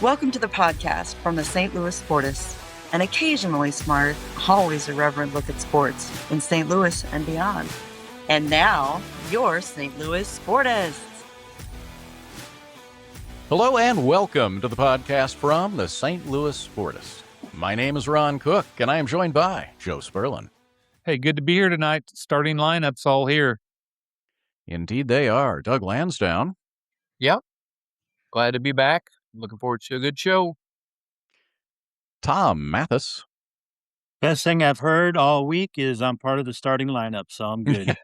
Welcome to the podcast from the St. Louis Sportists, an occasionally smart, always irreverent look at sports in St. Louis and beyond. And now, your St. Louis Sportists. Hello and welcome to the podcast from the St. Louis Sportists. My name is Ron Cook, and I am joined by Joe Sperlin. Hey, good to be here tonight. Starting lineup's all here. Indeed they are. Doug Lansdowne. Yep. Glad to be back. Looking forward to a good show. Tom Mathis. Best thing I've heard all week is I'm part of the starting lineup, so I'm good.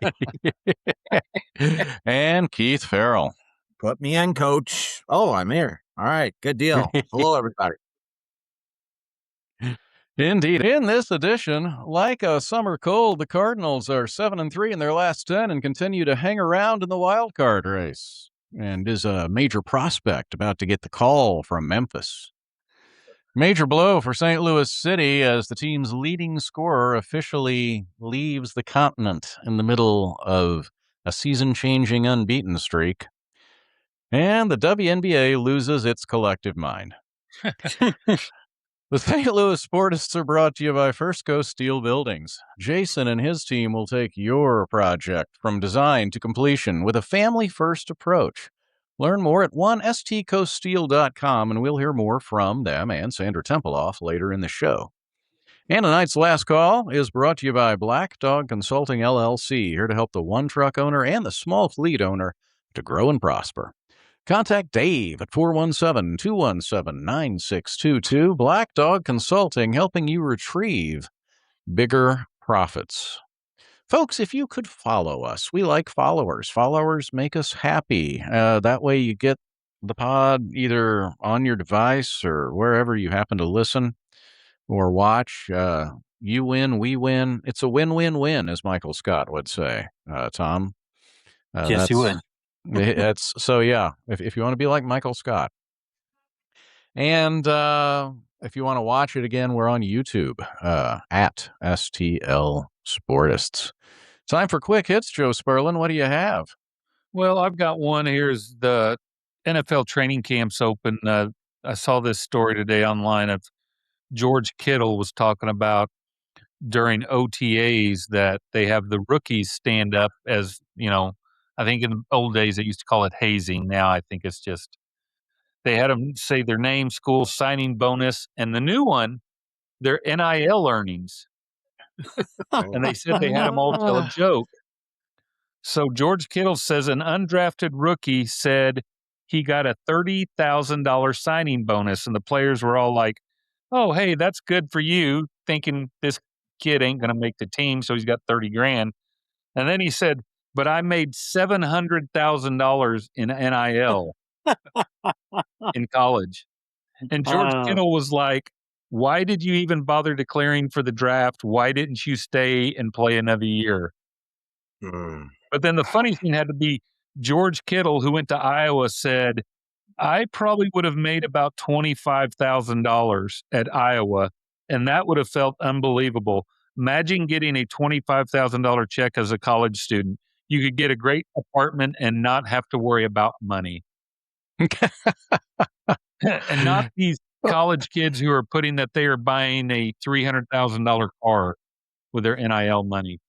And Keith Farrell. Put me in, coach. Oh, I'm here. All right. Good deal. Hello, everybody. Indeed. In this edition, like a summer cold, the Cardinals are 7-3 in their last 10 and continue to hang around in the wild card race. And is a major prospect about to get the call from Memphis. Major blow for St. Louis City as the team's leading scorer officially leaves the continent in the middle of a season-changing unbeaten streak. And the WNBA loses its collective mind. The St. Louis Sportists are brought to you by First Coast Steel Buildings. Jason and his team will take your project from design to completion with a family-first approach. Learn more at onestcoaststeel.com, and we'll hear more from them and Sandra Templeoff later in the show. And tonight's last call is brought to you by Black Dog Consulting, LLC, here to help the one truck owner and the small fleet owner to grow and prosper. Contact Dave at 417-217-9622. Black Dog Consulting, helping you retrieve bigger profits. Folks, if you could follow us, we like followers. Followers make us happy. That way you get the pod either on your device or wherever you happen to listen or watch. You win, we win. It's a win-win-win, as Michael Scott would say, Tom. Yes, he would. So yeah, if you want to be like Michael Scott. And if you want to watch it again, we're on YouTube at STL Sportists. Time for quick hits, Joe Sperlin. What do you have? Well, I've got one. Here's the NFL training camps open. I saw this story today online of George Kittle was talking about during OTAs that they have the rookies stand up as, I think in the old days, they used to call it hazing. Now I think it's just, they had them say their name, school, signing bonus, and the new one, their NIL earnings. And they said they had them all tell a joke. So George Kittle says an undrafted rookie said he got a $30,000 signing bonus, and the players were all like, oh, hey, that's good for you, thinking this kid ain't going to make the team, so he's got $30,000. And then he said, but I made $700,000 in NIL in college. And George Kittle was like, why did you even bother declaring for the draft? Why didn't you stay and play another year? But then the funny thing had to be George Kittle, who went to Iowa, said, I probably would have made about $25,000 at Iowa, and that would have felt unbelievable. Imagine getting a $25,000 check as a college student. You could get a great apartment and not have to worry about money. And not these college kids who are putting that they are buying a $300,000 car with their NIL money.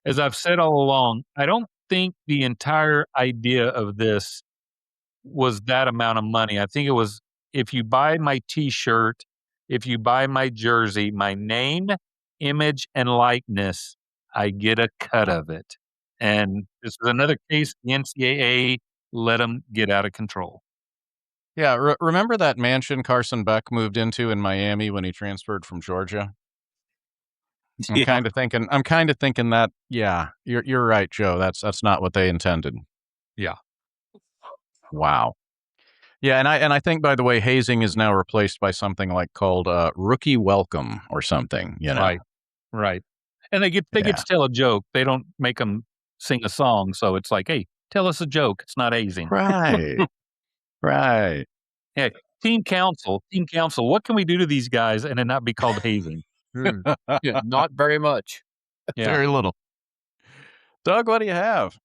As I've said all along, I don't think the entire idea of this was that amount of money. I think it was, if you buy my T-shirt, if you buy my jersey, my name, image, and likeness, I get a cut of it. And this is another case the NCAA let them get out of control. Yeah, remember that mansion Carson Beck moved into in Miami when he transferred from Georgia? I'm kind of thinking that, yeah, you're right, Joe. That's not what they intended. Yeah. Wow. Yeah, and I think, by the way, hazing is now replaced by something like called rookie welcome or something. Right. And they get to tell a joke. They don't make them sing a song. So it's like, hey, tell us a joke. It's not hazing. Right. Right. Hey, team council. What can we do to these guys and it not be called hazing? Yeah, not very much. Yeah. Very little. Doug, what do you have?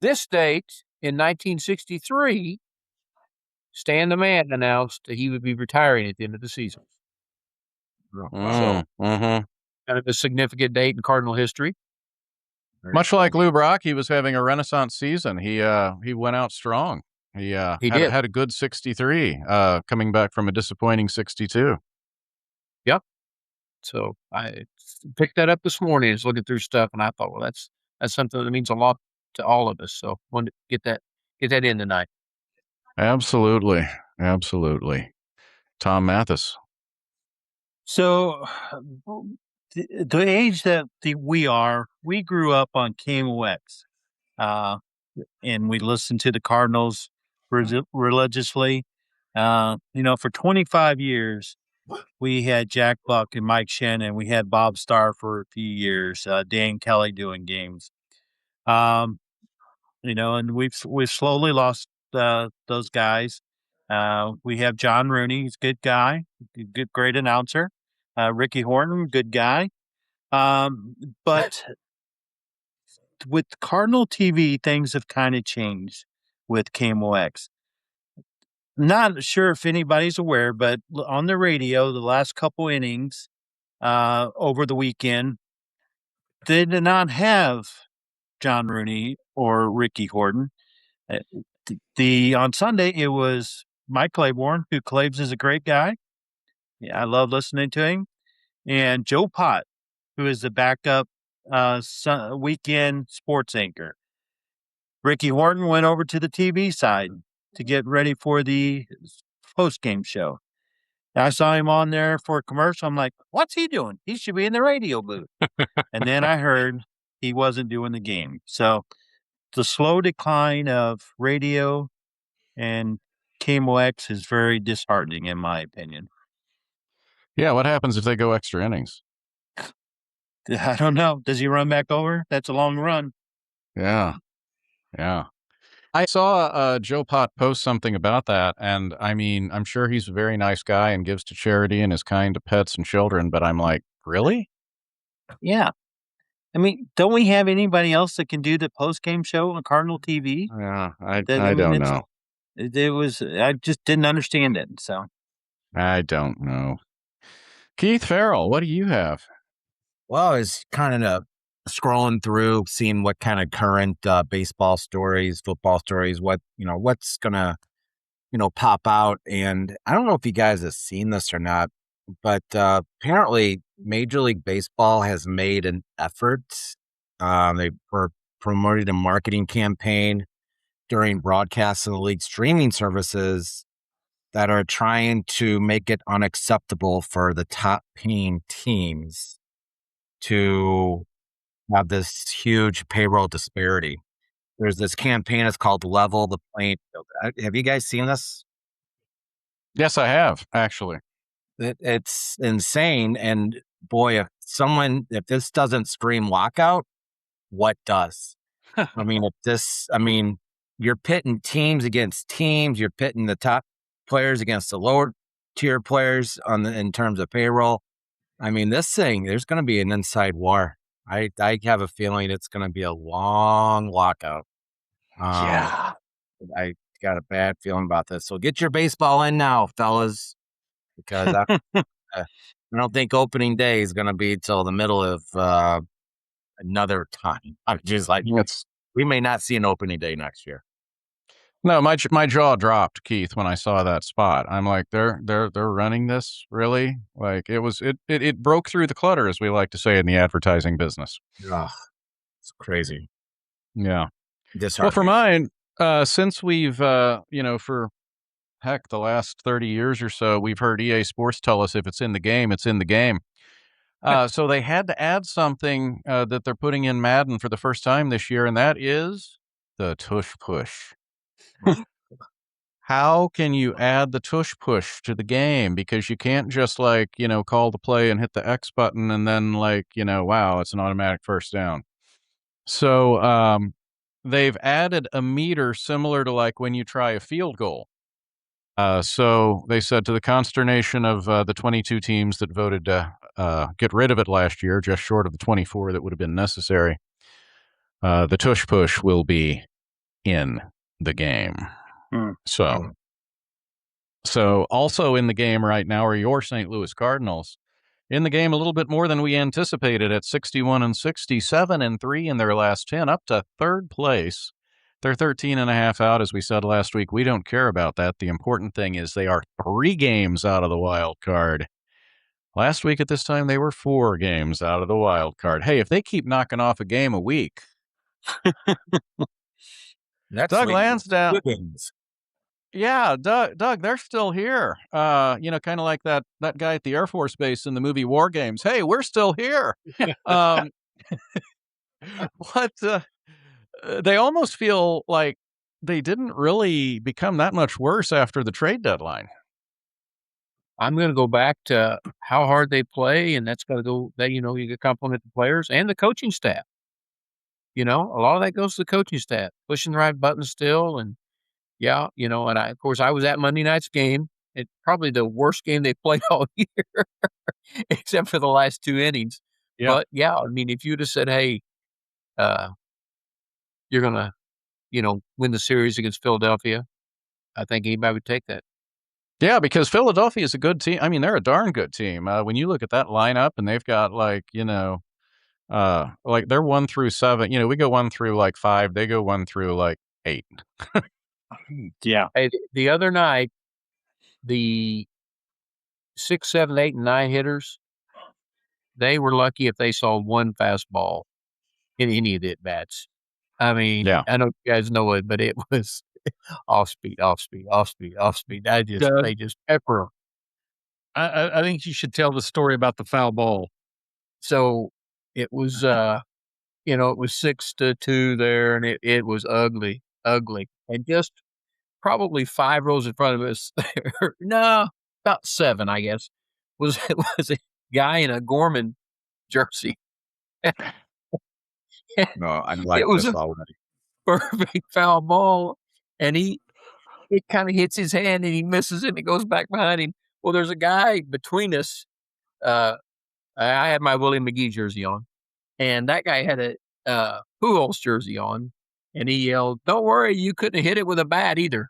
This date in 1963, Stan the Man announced that he would be retiring at the end of the season. So, Mm-hmm. kind of a significant date in Cardinal history. Much like Lou Brock, he was having a renaissance season. He went out strong. He did. had a good 63, coming back from a disappointing 62. Yep. So I picked that up this morning. I was looking through stuff, and I thought, well, that's something that means a lot to all of us. So wanted to get that in tonight. Absolutely. Tom Mathis. So, the age that we grew up on KMOX, and we listened to the Cardinals religiously. For 25 years, we had Jack Buck and Mike Shen, and we had Bob Starr for a few years, Dan Kelly doing games. And we've slowly lost those guys. We have John Rooney, he's a good guy, great announcer. Ricky Horton, good guy. But with Cardinal TV, things have kind of changed with KMOX. Not sure if anybody's aware, but on the radio, the last couple innings over the weekend, they did not have John Rooney or Ricky Horton. On Sunday, it was Mike Claiborne, who claims is a great guy. Yeah, I love listening to him. And Joe Pott, who is the backup weekend sports anchor. Ricky Horton went over to the TV side to get ready for the post-game show. I saw him on there for a commercial. I'm like, what's he doing? He should be in the radio booth. And then I heard he wasn't doing the game. So the slow decline of radio and KMOX is very disheartening, in my opinion. Yeah, what happens if they go extra innings? I don't know. Does he run back over? That's a long run. Yeah. I saw Joe Pott post something about that, and I mean, I'm sure he's a very nice guy and gives to charity and is kind to pets and children, but I'm like, really? Yeah. I mean, don't we have anybody else that can do the post-game show on Cardinal TV? Yeah, I don't know. I just didn't understand it, so. I don't know. Keith Farrell, what do you have? Well, I was kind of scrolling through, seeing what kind of current baseball stories, football stories, what's gonna, pop out. And I don't know if you guys have seen this or not, but apparently Major League Baseball has made an effort. They were promoting a marketing campaign during broadcasts of the league streaming services that are trying to make it unacceptable for the top paying teams to have this huge payroll disparity. There's this campaign, it's called Level the Playing Field. Have you guys seen this? Yes, I have, actually. It's insane. And boy, if this doesn't scream lockout, what does? You're pitting teams against teams. You're pitting the top players against the lower tier players in terms of payroll. I mean, this thing, there's going to be an inside war. I have a feeling it's going to be a long lockout. Yeah. I got a bad feeling about this. So get your baseball in now, fellas, because I don't think opening day is going to be till the middle of another time. I'm just like, we may not see an opening day next year. No, my jaw dropped, Keith, when I saw that spot. I'm like, they're running this, really? Like it broke through the clutter, as we like to say in the advertising business. Ugh, it's crazy. Yeah. Well, for mine, since we've for heck the last 30 years or so, we've heard EA Sports tell us if it's in the game, it's in the game. So they had to add something that they're putting in Madden for the first time this year, and that is the tush push. How can you add the tush push to the game? Because you can't just call the play and hit the X button and then wow, it's an automatic first down. So they've added a meter similar to when you try a field goal. So they said, to the consternation of the 22 teams that voted to get rid of it last year, just short of the 24 that would have been necessary, the tush push will be in the game. So So also in the game right now are your St. Louis Cardinals. In the game a little bit more than we anticipated at 61-60, 7-3 in their last 10, up to third place. They're 13 and a half out, as we said last week. We don't care about that. The important thing is they are 3 games out of the wild card. Last week at this time, they were 4 games out of the wild card. Hey, if they keep knocking off a game a week, Doug Lansdowne. Yeah, Doug, they're still here. Kind of like that guy at the Air Force Base in the movie War Games. Hey, we're still here. What? They almost feel like they didn't really become that much worse after the trade deadline. I'm going to go back to how hard they play, and that's going to go. That you can compliment the players and the coaching staff. A lot of that goes to the coaching staff pushing the right buttons still, and yeah, and of course I was at Monday night's game. It's probably the worst game they played all year, except for the last 2 innings. Yeah. But yeah, I mean, if you'd have said, "Hey, you're gonna, win the series against Philadelphia," I think anybody would take that. Yeah, because Philadelphia is a good team. I mean, they're a darn good team. When you look at that lineup, and they've got like they're 1 through 7. We go 1 through like 5. They go 1 through like 8. Yeah. Hey, the other night, the 6, 7, 8, and 9 hitters, they were lucky if they saw one fastball in any of the at-bats. I mean, Yeah. I know you guys know it, but it was off speed. They just pepper 'em. I think you should tell the story about the foul ball. So it was, it was 6-2 there, and it was ugly. And just probably 5 rows in front of us, no, about 7, I guess, was a guy in a Gorman jersey. No, I like It was this a already. perfect foul ball, and it kind of hits his hand, and he misses it, and it goes back behind him. Well, there's a guy between us. I had my Willie McGee jersey on, and that guy had a Pujols jersey on, and he yelled, "Don't worry, you couldn't hit it with a bat either."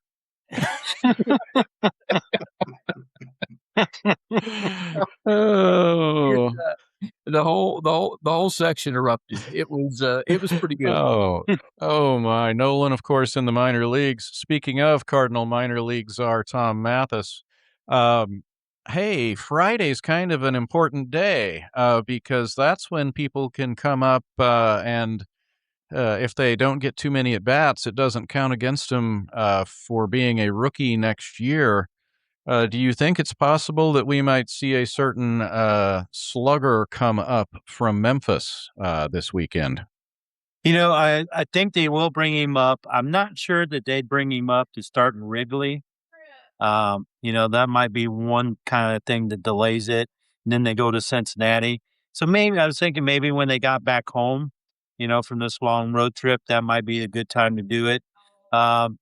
Oh. The whole section erupted. It was pretty good. Oh my. Nolan, of course, in the minor leagues. Speaking of Cardinal minor league czar Tom Mathis, hey, Friday's kind of an important day because that's when people can come up and if they don't get too many at bats, it doesn't count against them for being a rookie next year. Do you think it's possible that we might see a certain slugger come up from Memphis this weekend? I think they will bring him up. I'm not sure that they'd bring him up to start in Wrigley. That might be one kind of thing that delays it. And then they go to Cincinnati. So maybe I was thinking maybe when they got back home, from this long road trip, that might be a good time to do it. And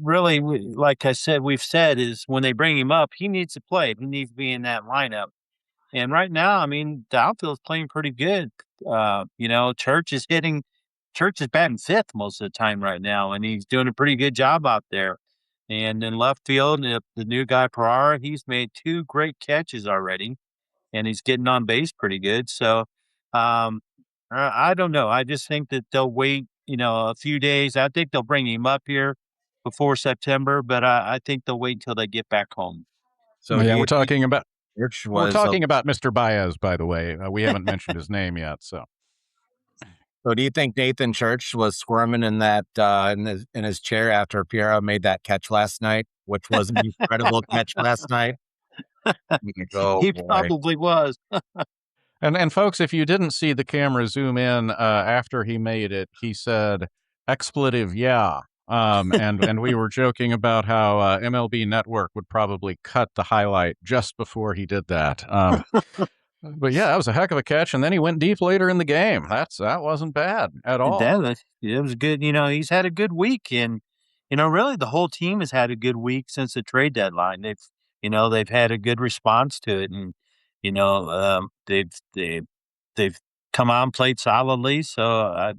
really, like I said, we've said is when they bring him up, he needs to play. He needs to be in that lineup. And right now, I mean, the outfield's playing pretty good. Church is batting 5th most of the time right now, and he's doing a pretty good job out there. And in left field, the new guy, Pereira, he's made 2 great catches already, and he's getting on base pretty good. So, I don't know. I just think that they'll wait, a few days. I think they'll bring him up here before September, but I think they'll wait until they get back home. So yeah, we're talking about Mr. Mr. Baez, by the way. We haven't mentioned his name yet. So do you think Nathan Church was squirming in that in his chair after Piero made that catch last night, which was an incredible catch last night? He probably was. And folks, if you didn't see the camera zoom in after he made it, he said expletive, yeah. And we were joking about how MLB Network would probably cut the highlight just before he did that. But yeah, that was a heck of a catch. And then he went deep later in the game. That wasn't bad at all. It was good. He's had a good week, and really the whole team has had a good week since the trade deadline. They've had a good response to it, and they've come out and played solidly. So I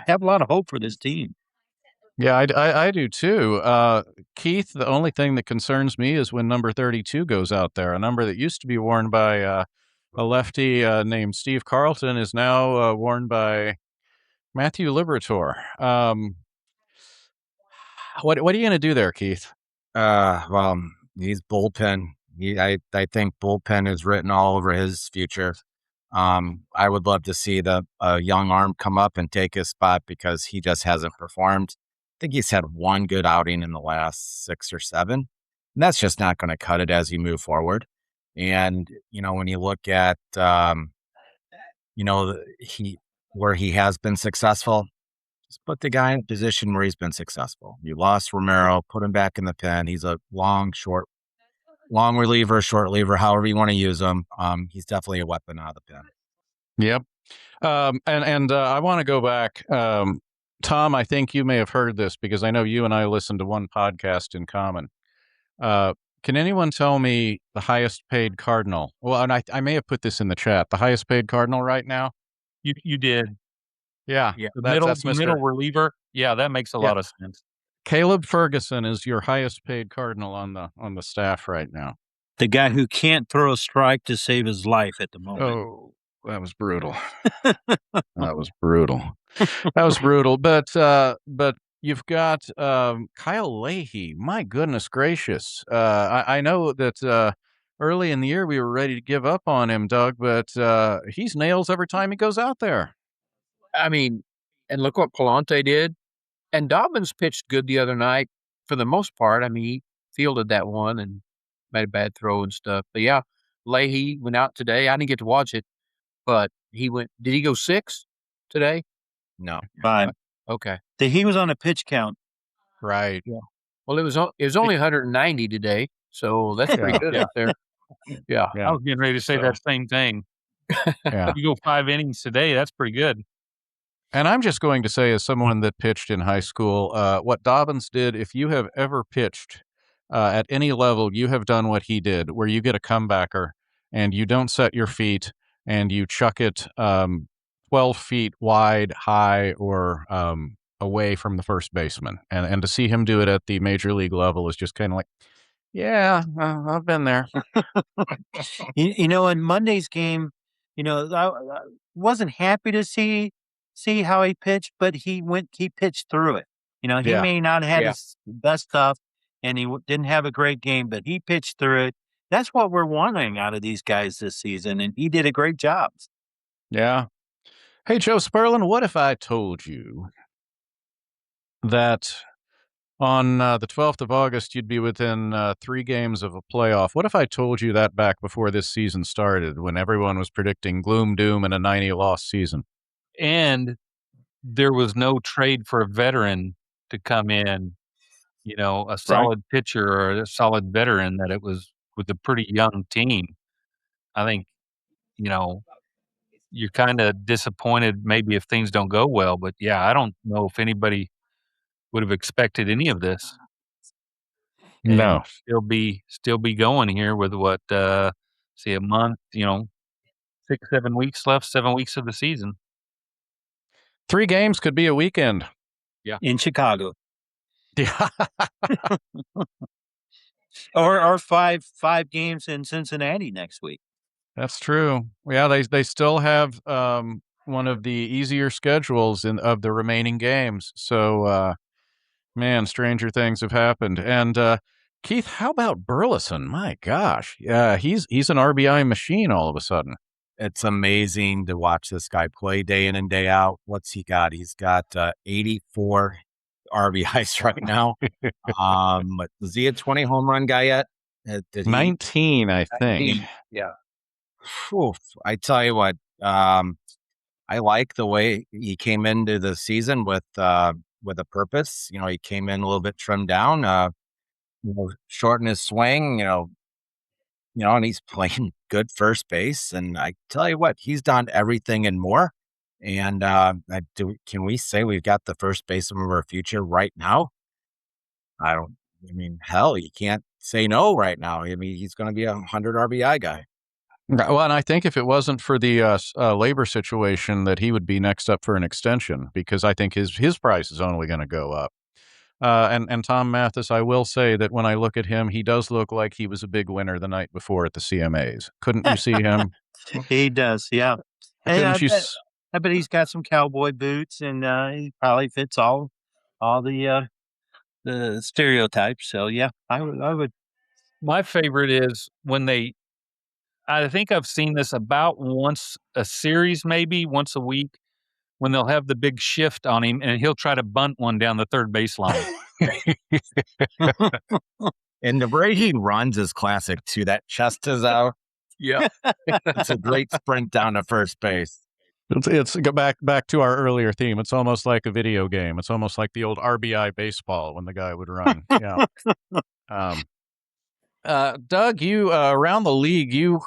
have a lot of hope for this team. Yeah, I do too. Keith, the only thing that concerns me is when number 32 goes out there. A number that used to be worn by a lefty named Steve Carlton is now worn by Matthew Liberatore. What are you going to do there, Keith? Well, he's bullpen. I think bullpen is written all over his future. I would love to see the young arm come up and take his spot because he just hasn't performed. I think he's had one good outing in the last 6 or 7, and that's just not going to cut it as you move forward. And when you look at where he has been successful, just put the guy in a position where he's been successful. You lost Romero, put him back in the pen. He's a long reliever, short reliever, however you want to use him. He's definitely a weapon out of the pen. Yep. And I want to go back. Tom, I think you may have heard this because I know you and I listened to one podcast in common. Can anyone tell me the highest paid Cardinal? Well, and I may have put this in the chat. The highest paid Cardinal right now? You did. Yeah. Yeah. So That's middle reliever. Yeah, that makes a lot of sense. Caleb Ferguson is your highest paid Cardinal on the staff right now. The guy who can't throw a strike to save his life at the moment. Oh, that was brutal. That was brutal. That was brutal. But you've got Kyle Leahy. My goodness gracious. I know that early in the year we were ready to give up on him, Doug, but he's nails every time he goes out there. I mean, and look what Palante did. And Dobbins pitched good the other night for the most part. I mean, he fielded that one and made a bad throw and stuff. But yeah, Leahy went out today. I didn't get to watch it, but he went. Did he go 6 today? No. 5. Okay. He was on a pitch count. Right. Yeah. Well, it was only 190 today, so that's pretty good out there. Yeah. I was getting ready to say that same thing. Yeah. You go 5 innings today, that's pretty good. And I'm just going to say, as someone that pitched in high school, what Dobbins did, if you have ever pitched at any level, you have done what he did, where you get a comebacker and you don't set your feet and you chuck it 12 feet wide, high, or away from the first baseman. And to see him do it at the major league level is just kind of like, yeah, I've been there. In Monday's game, I wasn't happy to see how he pitched, but he pitched through it. He may not have had his best stuff, and he didn't have a great game, but he pitched through it. That's what we're wanting out of these guys this season, and he did a great job. Yeah. Hey, Joe Sperlin, what if I told you that on the 12th of August, you'd be within 3 games of a playoff? What if I told you that back before this season started, when everyone was predicting gloom, doom, and a 90-loss season? And there was no trade for a veteran to come in, a solid pitcher or a solid veteran, that it was with a pretty young team. I think, you're kind of disappointed maybe if things don't go well. But, yeah, I don't know if anybody would have expected any of this. No. And still be going here with what, a month, 6, 7 weeks left, 7 weeks of the season. 3 games could be a weekend. Yeah. In Chicago. Yeah. or 5 games in Cincinnati next week. That's true. Yeah, they still have one of the easier schedules of the remaining games. So, man, stranger things have happened. And Keith, how about Burleson? My gosh, yeah, he's an RBI machine all of a sudden. It's amazing to watch this guy play day in and day out. What's he got? He's got 84 RBIs right now. Was he a 20 home run guy yet? 19, I think. 19, yeah. Whew, I tell you what, I like the way he came into the season with a purpose. He came in a little bit trimmed down, shorten his swing, and he's playing good first base. And I tell you what, he's done everything and more. And can we say we've got the first baseman of our future right now? Hell, you can't say no right now. He's going to be a 100 RBI guy. Well, and I think if it wasn't for the labor situation, that he would be next up for an extension, because I think his price is only going to go up. And Tom Mathis, I will say that when I look at him, he does look like he was a big winner the night before at the CMAs. Couldn't you see him? He does, yeah. And Couldn't you? I bet he's got some cowboy boots, and he probably fits all the stereotypes. So yeah, I would. My favorite is when I think I've seen this about once a series, maybe once a week, when they'll have the big shift on him and he'll try to bunt one down the third baseline. And the way he runs is classic too. That chest is out. Yeah. It's a great sprint down to first base. It's go back to our earlier theme. It's almost like a video game. It's almost like the old RBI baseball when the guy would run. Yeah. Doug, you around the league, you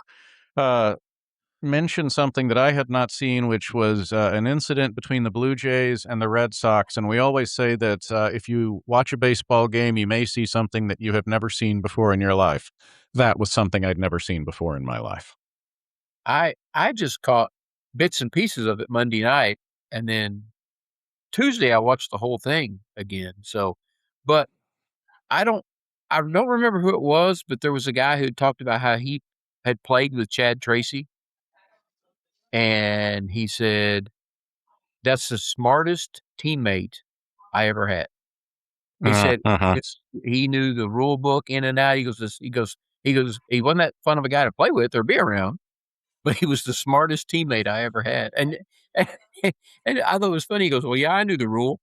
mentioned something that I had not seen, which was an incident between the Blue Jays and the Red Sox. And we always say that if you watch a baseball game, you may see something that you have never seen before in your life. That was something I'd never seen before in my life. I just caught bits and pieces of it Monday night, and then Tuesday I watched the whole thing again. So, but I don't remember who it was, but there was a guy who talked about how he had played with Chad Tracy, and he said that's the smartest teammate I ever had. He said he knew the rule book in and out. He goes, he wasn't that fun of a guy to play with or be around, but he was the smartest teammate I ever had. And I thought it was funny. He goes, well, yeah, I knew the rule.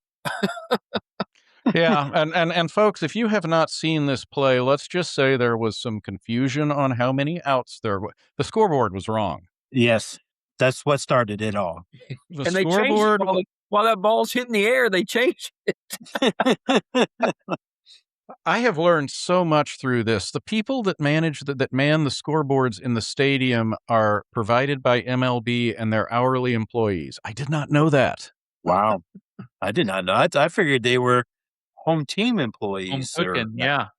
Yeah. And folks, if you have not seen this play, let's just say there was some confusion on how many outs there were. The scoreboard was wrong. Yes. That's what started it all. The And they changed scoreboard. it while that ball's hitting the air. They changed it. I have learned so much through this. The people that manage that man the scoreboards in the stadium are provided by MLB and their hourly employees. I did not know that. Wow. I did not know. I figured they were home team employees. Yeah.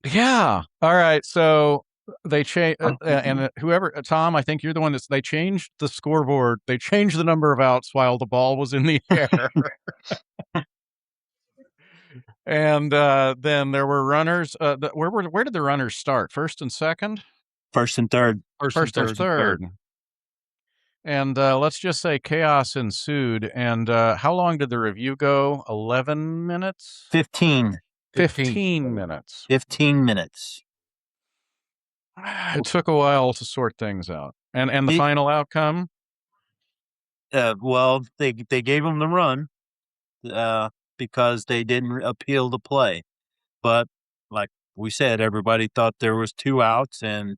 Yeah. All right. So they changed, and whoever, Tom, I think you're the one they changed the scoreboard. They changed the number of outs while the ball was in the air. And then there were runners. Where did the runners start? First and second? First and third. First and third. And let's just say chaos ensued. And how long did the review go? 11 minutes? 15. 15 minutes. 15 minutes. It took a while to sort things out. And the final outcome? Well, they gave them the run because they didn't appeal the play. But like we said, everybody thought there was 2 outs. And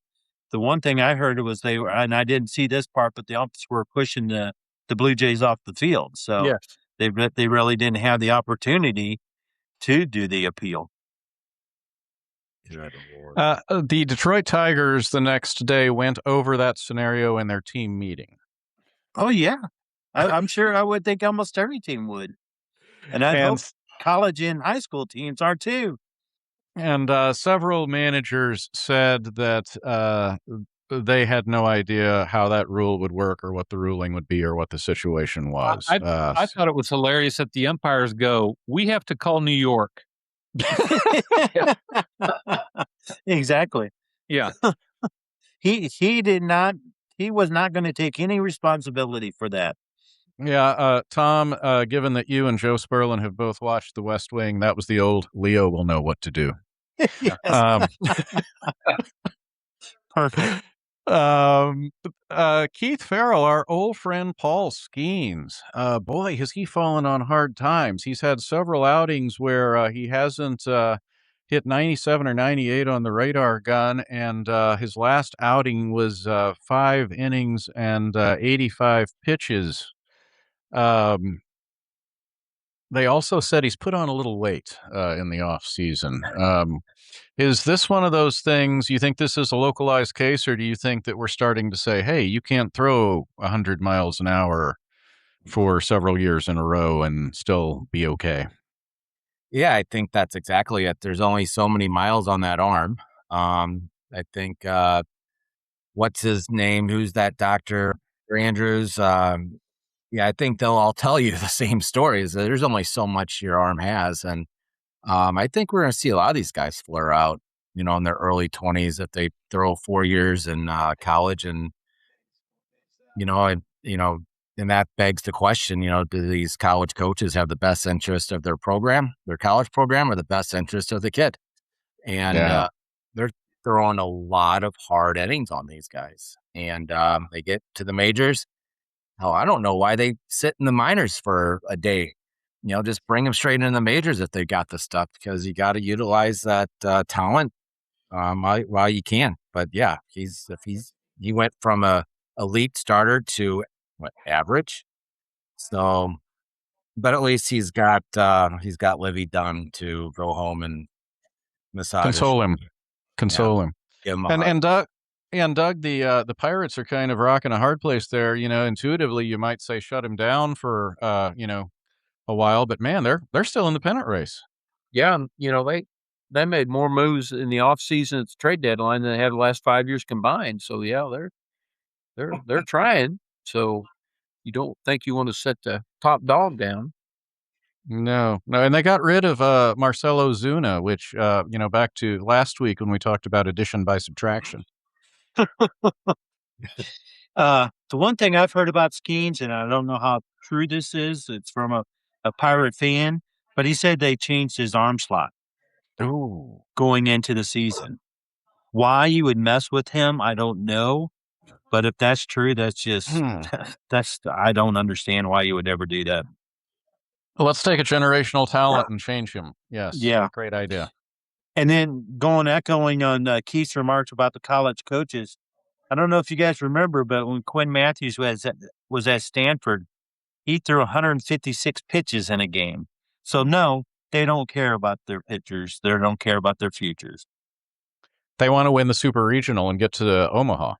the one thing I heard was they were, and I didn't see this part, but the umps were pushing the Blue Jays off the field. So Yes. they really didn't have the opportunity to do the appeal. The Detroit Tigers the next day went over that scenario in their team meeting. Oh, yeah. I'm sure I would think almost every team would. And I hope college and high school teams are too. And several managers said that they had no idea how that rule would work or what the ruling would be or what the situation was. I thought it was hilarious that the umpires go, we have to call New York. Exactly. Yeah. He was not going to take any responsibility for that. Yeah, Tom, given that you and Joe Sperlin have both watched The West Wing, that was the old Leo will know what to do. Perfect. Keith Farrell, our old friend Paul Skenes, boy, has he fallen on hard times. He's had several outings where he hasn't hit 97 or 98 on the radar gun, and his last outing was 5 innings and 85 pitches. They also said he's put on a little weight in the off season. Is this one of those things, you think this is a localized case, or do you think that we're starting to say, hey, you can't throw 100 miles an hour for several years in a row and still be okay? Yeah, I think that's exactly it. There's only so many miles on that arm. I think, what's his name? Who's that doctor? Andrews. Yeah, I think they'll all tell you the same stories. There's only so much your arm has. And I think we're going to see a lot of these guys flare out, in their early 20s if they throw 4 years in college. And, you know, and, you know, and that begs the question, do these college coaches have the best interest of their program, their college program, or the best interest of the kid? And they're throwing a lot of hard innings on these guys. And they get to the majors. Oh, I don't know why they sit in the minors for a day. Just bring them straight into the majors if they got the stuff, because you got to utilize that talent while you can. But yeah, he went from a elite starter to average. So, but at least he's got Livy Dunn to go home and massage console him. Give him a And Doug, the Pirates are kind of rocking a hard place there. Intuitively, you might say shut him down for a while, but man, they're still in the pennant race. Yeah, they made more moves in the offseason at the trade deadline than they had the last 5 years combined. So yeah, they're trying. So you don't think you want to set the top dog down? No, and they got rid of Marcelo Zuna, which back to last week when we talked about addition by subtraction. The one thing I've heard about Skenes, and I don't know how true this is, it's from a Pirate fan, but he said they changed his arm slot going into the season. Why you would mess with him, I don't know. But if that's true, that's just, I don't understand why you would ever do that. Well, let's take a generational talent and change him. Yes. Yeah. Great idea. And then echoing on Keith's remarks about the college coaches, I don't know if you guys remember, but when Quinn Matthews was at Stanford, he threw 156 pitches in a game. So no, they don't care about their pitchers. They don't care about their futures. They want to win the Super Regional and get to Omaha.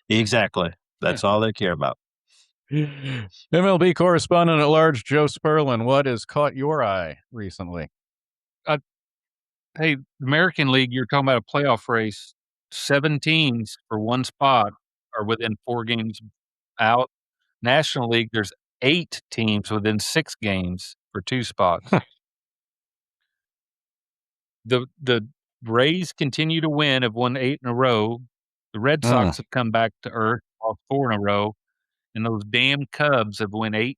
Exactly. That's all they care about. MLB correspondent at large Joe Sperlin, what has caught your eye recently? Hey, American League, you're talking about a playoff race. 7 teams for one spot are within 4 games out. National League, there's 8 teams within 6 games for 2 spots. The Rays continue to win, have won 8 in a row. The Red Sox have come back to earth, lost 4 in a row. And those damn Cubs have won 8-2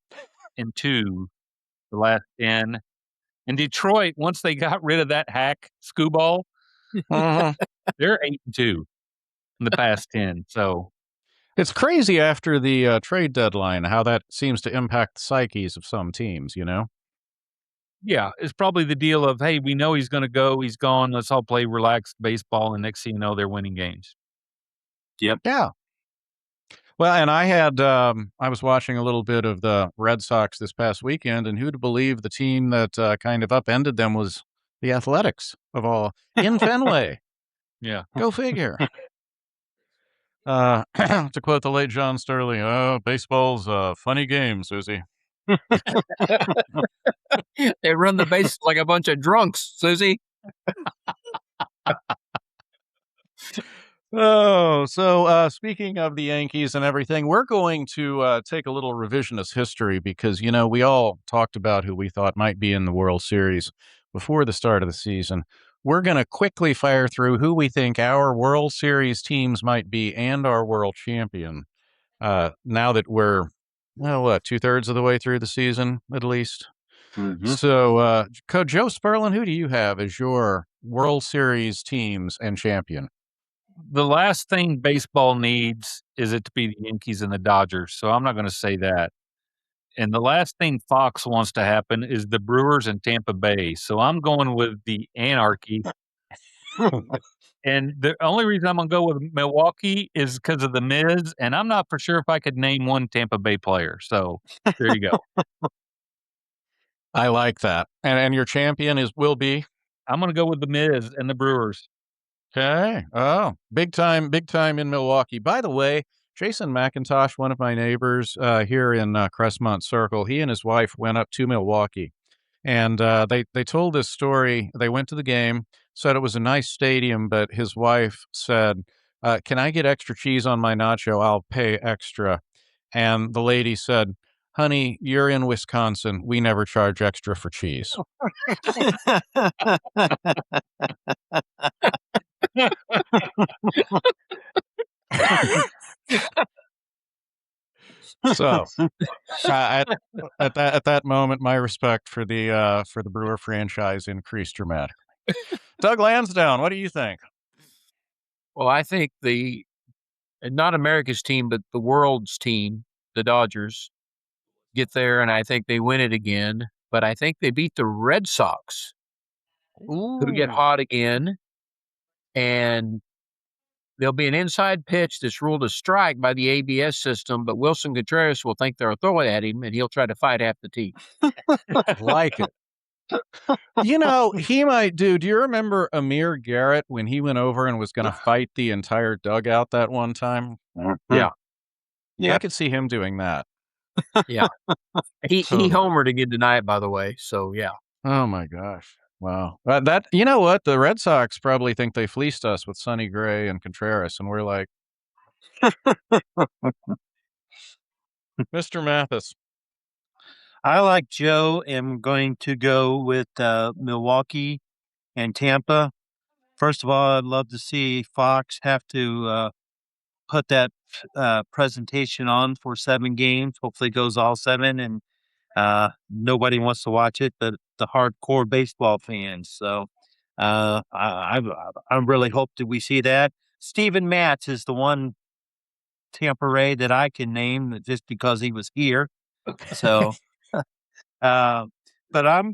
the last 10. And Detroit, once they got rid of that hack Skubal, they're 8-2 in the past 10. So it's crazy after the trade deadline how that seems to impact the psyches of some teams, Yeah, it's probably the deal of, hey, we know he's going to go, he's gone, let's all play relaxed baseball, and next thing you know, they're winning games. Yep. Yeah. Well, and I was watching a little bit of the Red Sox this past weekend, and who'd believe the team that kind of upended them was the Athletics of all, in Fenway. Yeah. Go figure. To quote the late John Sterling, baseball's a funny game, Susie. They run the bases like a bunch of drunks, Susie. So speaking of the Yankees and everything, we're going to take a little revisionist history because, we all talked about who we thought might be in the World Series before the start of the season. We're going to quickly fire through who we think our World Series teams might be and our world champion now that we're, 2/3 of the way through the season, at least. Mm-hmm. So, Coach Joe Sperlin, who do you have as your World Series teams and champion? The last thing baseball needs is it to be the Yankees and the Dodgers, so I'm not going to say that. And the last thing Fox wants to happen is the Brewers and Tampa Bay, so I'm going with the anarchy. And the only reason I'm going to go with Milwaukee is because of the Miz, and I'm not for sure if I could name one Tampa Bay player, so there you go. I like that. And your champion will be? I'm going to go with the Miz and the Brewers. Okay. Oh, big time in Milwaukee. By the way, Jason McIntosh, one of my neighbors here in Crestmont Circle, he and his wife went up to Milwaukee, and they told this story. They went to the game, said it was a nice stadium, but his wife said, can I get extra cheese on my nacho? I'll pay extra. And the lady said, honey, you're in Wisconsin. We never charge extra for cheese. So at that moment, my respect for the Brewer franchise increased dramatically. Doug Lansdowne, what do you think? Well, I think not America's team, but the world's team, the Dodgers, get there, and I think they win it again. But I think they beat the Red Sox, who get hot again, and there'll be an inside pitch that's ruled a strike by the ABS system, but Wilson Contreras will think they'll throw it at him, and he'll try to fight half the team. Like it. He might do. Do you remember Amir Garrett when he went over and was going to fight the entire dugout that one time? Yeah. I could see him doing that. Yeah. He homered again tonight, by the way. So, yeah. Oh, my gosh. Wow. You know what? The Red Sox probably think they fleeced us with Sonny Gray and Contreras, and we're like, Mr. Mathis. I, like Joe, am going to go with Milwaukee and Tampa. First of all, I'd love to see Fox have to put that presentation on for 7 games. Hopefully it goes all 7, and nobody wants to watch it but the hardcore baseball fans. So I really hope that we see that. Steven Matz is the one Tampa Ray that I can name just because he was here. So, but I'm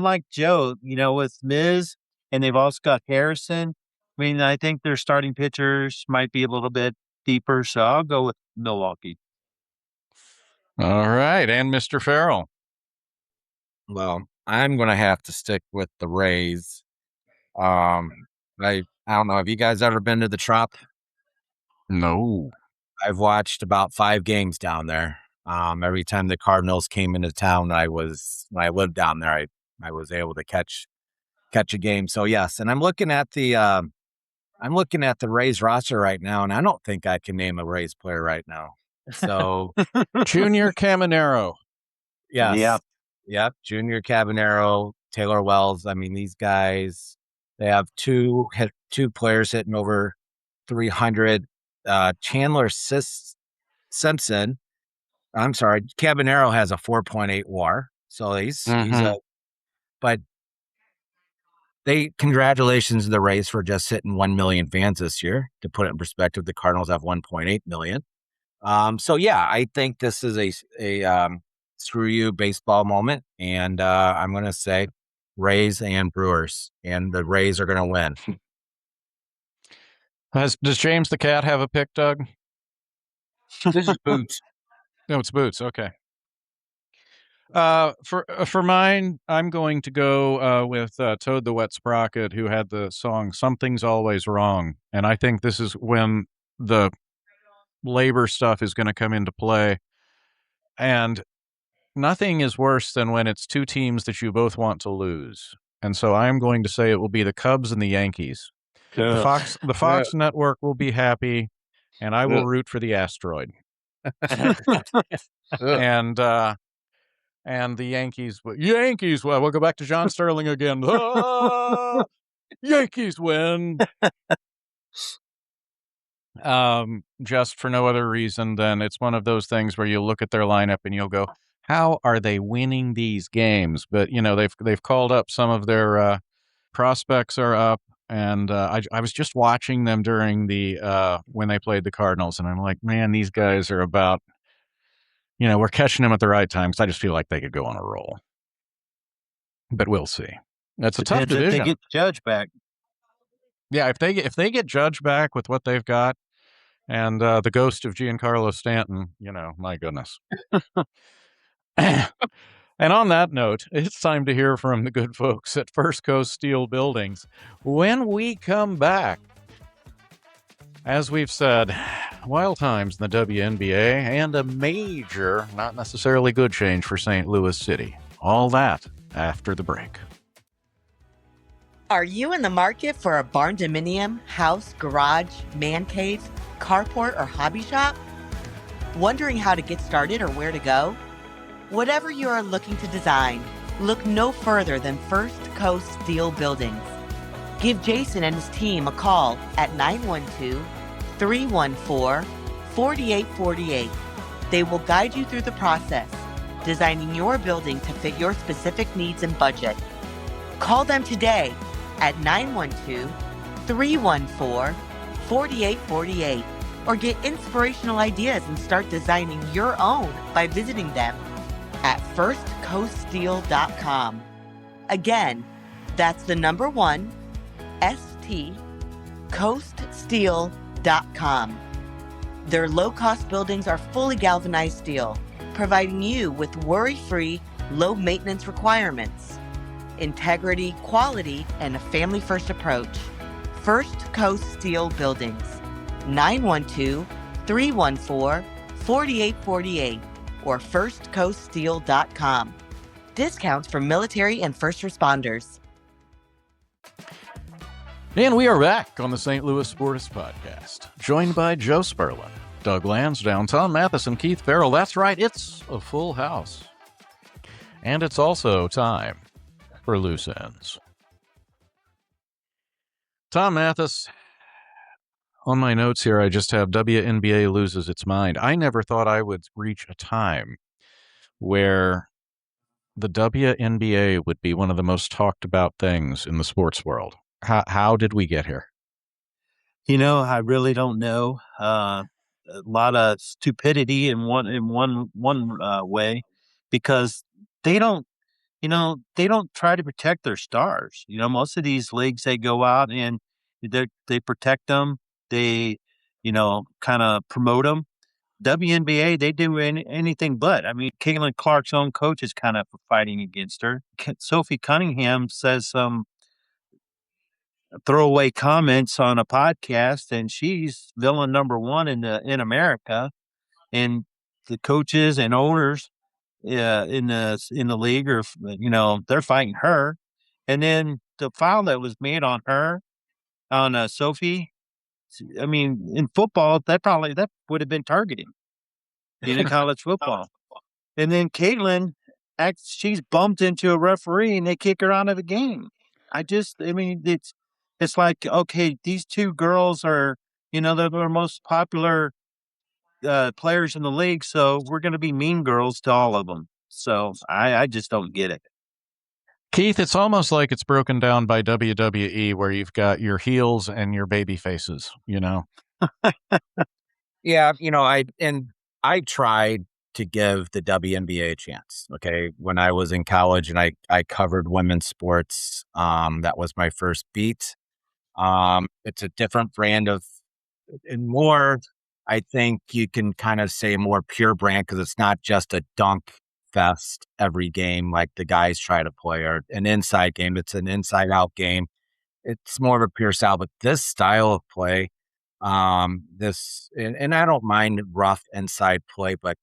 like Joe, with Miz, and they've also got Harrison. I mean, I think their starting pitchers might be a little bit deeper, so I'll go with Milwaukee. All right, and Mr. Farrell. Well, I'm going to have to stick with the Rays. I don't know. Have you guys ever been to the Trop? No. I've watched about 5 games down there. Every time the Cardinals came into town, when I lived down there, I was able to catch a game. So yes, and I'm looking at the Rays roster right now, and I don't think I can name a Rays player right now. So Junior Caminero. Yes. Yeah. Yep. Junior Cabanero, Taylor Wells. I mean, these guys, they have two players hitting over 300. Chandler Simpson. I'm sorry. Cabanero has a 4.8 WAR. So congratulations to the Rays for just hitting 1 million fans this year. To put it in perspective, the Cardinals have 1.8 million. So yeah, I think this is a screw you baseball moment, and I'm going to say Rays and Brewers, and the Rays are going to win. Does James the Cat have a pick, Doug? This is Boots. No, it's Boots. Okay. For mine, I'm going to go with Toad the Wet Sprocket, who had the song "Something's Always Wrong," and I think this is when the labor stuff is going to come into play, and nothing is worse than when it's 2 teams that you both want to lose. And so I'm going to say it will be the Cubs and the Yankees. The Fox network will be happy, and I will root for the asteroid. And the Yankees, well, we'll go back to John Sterling again. Yankees win. Just for no other reason than it's one of those things where you look at their lineup and you'll go, how are they winning these games? But they've called up some of their prospects are up, and I was just watching them during the when they played the Cardinals, and I'm like, man, these guys are about, we're catching them at the right time, because I just feel like they could go on a roll. But we'll see. That's a tough division. If they get Judge back. Yeah, if they get Judge back with what they've got, and the ghost of Giancarlo Stanton, my goodness. And on that note, it's time to hear from the good folks at First Coast Steel Buildings. When we come back, as we've said, wild times in the WNBA and a major, not necessarily good change for St. Louis City. All that after the break. Are you in the market for a barn dominium, house, garage, man cave, carport, or hobby shop? Wondering how to get started or where to go? Whatever you are looking to design, look no further than First Coast Steel Buildings. Give Jason and his team a call at 912-314-4848. They will guide you through the process, designing your building to fit your specific needs and budget. Call them today at 912-314-4848 or get inspirational ideas and start designing your own by visiting them at firstcoaststeel.com. Again, that's the number 1, coaststeel.com. Their low-cost buildings are fully galvanized steel, providing you with worry-free, low-maintenance requirements, integrity, quality, and a family-first approach. First Coast Steel Buildings, 912-314-4848 or firstcoaststeel.com. Discounts for military and first responders. And we are back on the St. Louis Sportists Podcast, joined by Joe Sperlin, Doug Lansdowne, Tom Mathis, and Keith Farrell. That's right, it's a full house. And it's also time for Loose Ends. Tom Mathis, on my notes here, I just have WNBA loses its mind. I never thought I would reach a time where the WNBA would be one of the most talked about things in the sports world. How did we get here? I really don't know. A lot of stupidity in one way, because they don't try to protect their stars. Most of these leagues, they go out and they protect them. They, kind of promote them. WNBA, they do anything but. I mean, Caitlin Clark's own coach is kind of fighting against her. Sophie Cunningham says some throwaway comments on a podcast, and she's villain number 1 in America. And the coaches and owners in the league are, they're fighting her. And then the foul that was made on her, on Sophie, I mean, in football, that would have been targeting in college football. And then Caitlin she's bumped into a referee and they kick her out of the game. It's like, okay, these two girls are, they're the most popular players in the league, so we're going to be mean girls to all of them. So I just don't get it. Keith, it's almost like it's broken down by WWE, where you've got your heels and your baby faces, Yeah, I tried to give the WNBA a chance. Okay, when I was in college and I covered women's sports, that was my first beat. It's a different brand and more, I think you can kind of say more pure brand, because it's not just a dunk fest every game like the guys try to play, or an inside game. It's an inside out game. It's more of a pure style, but this style of play, and I don't mind rough inside play, but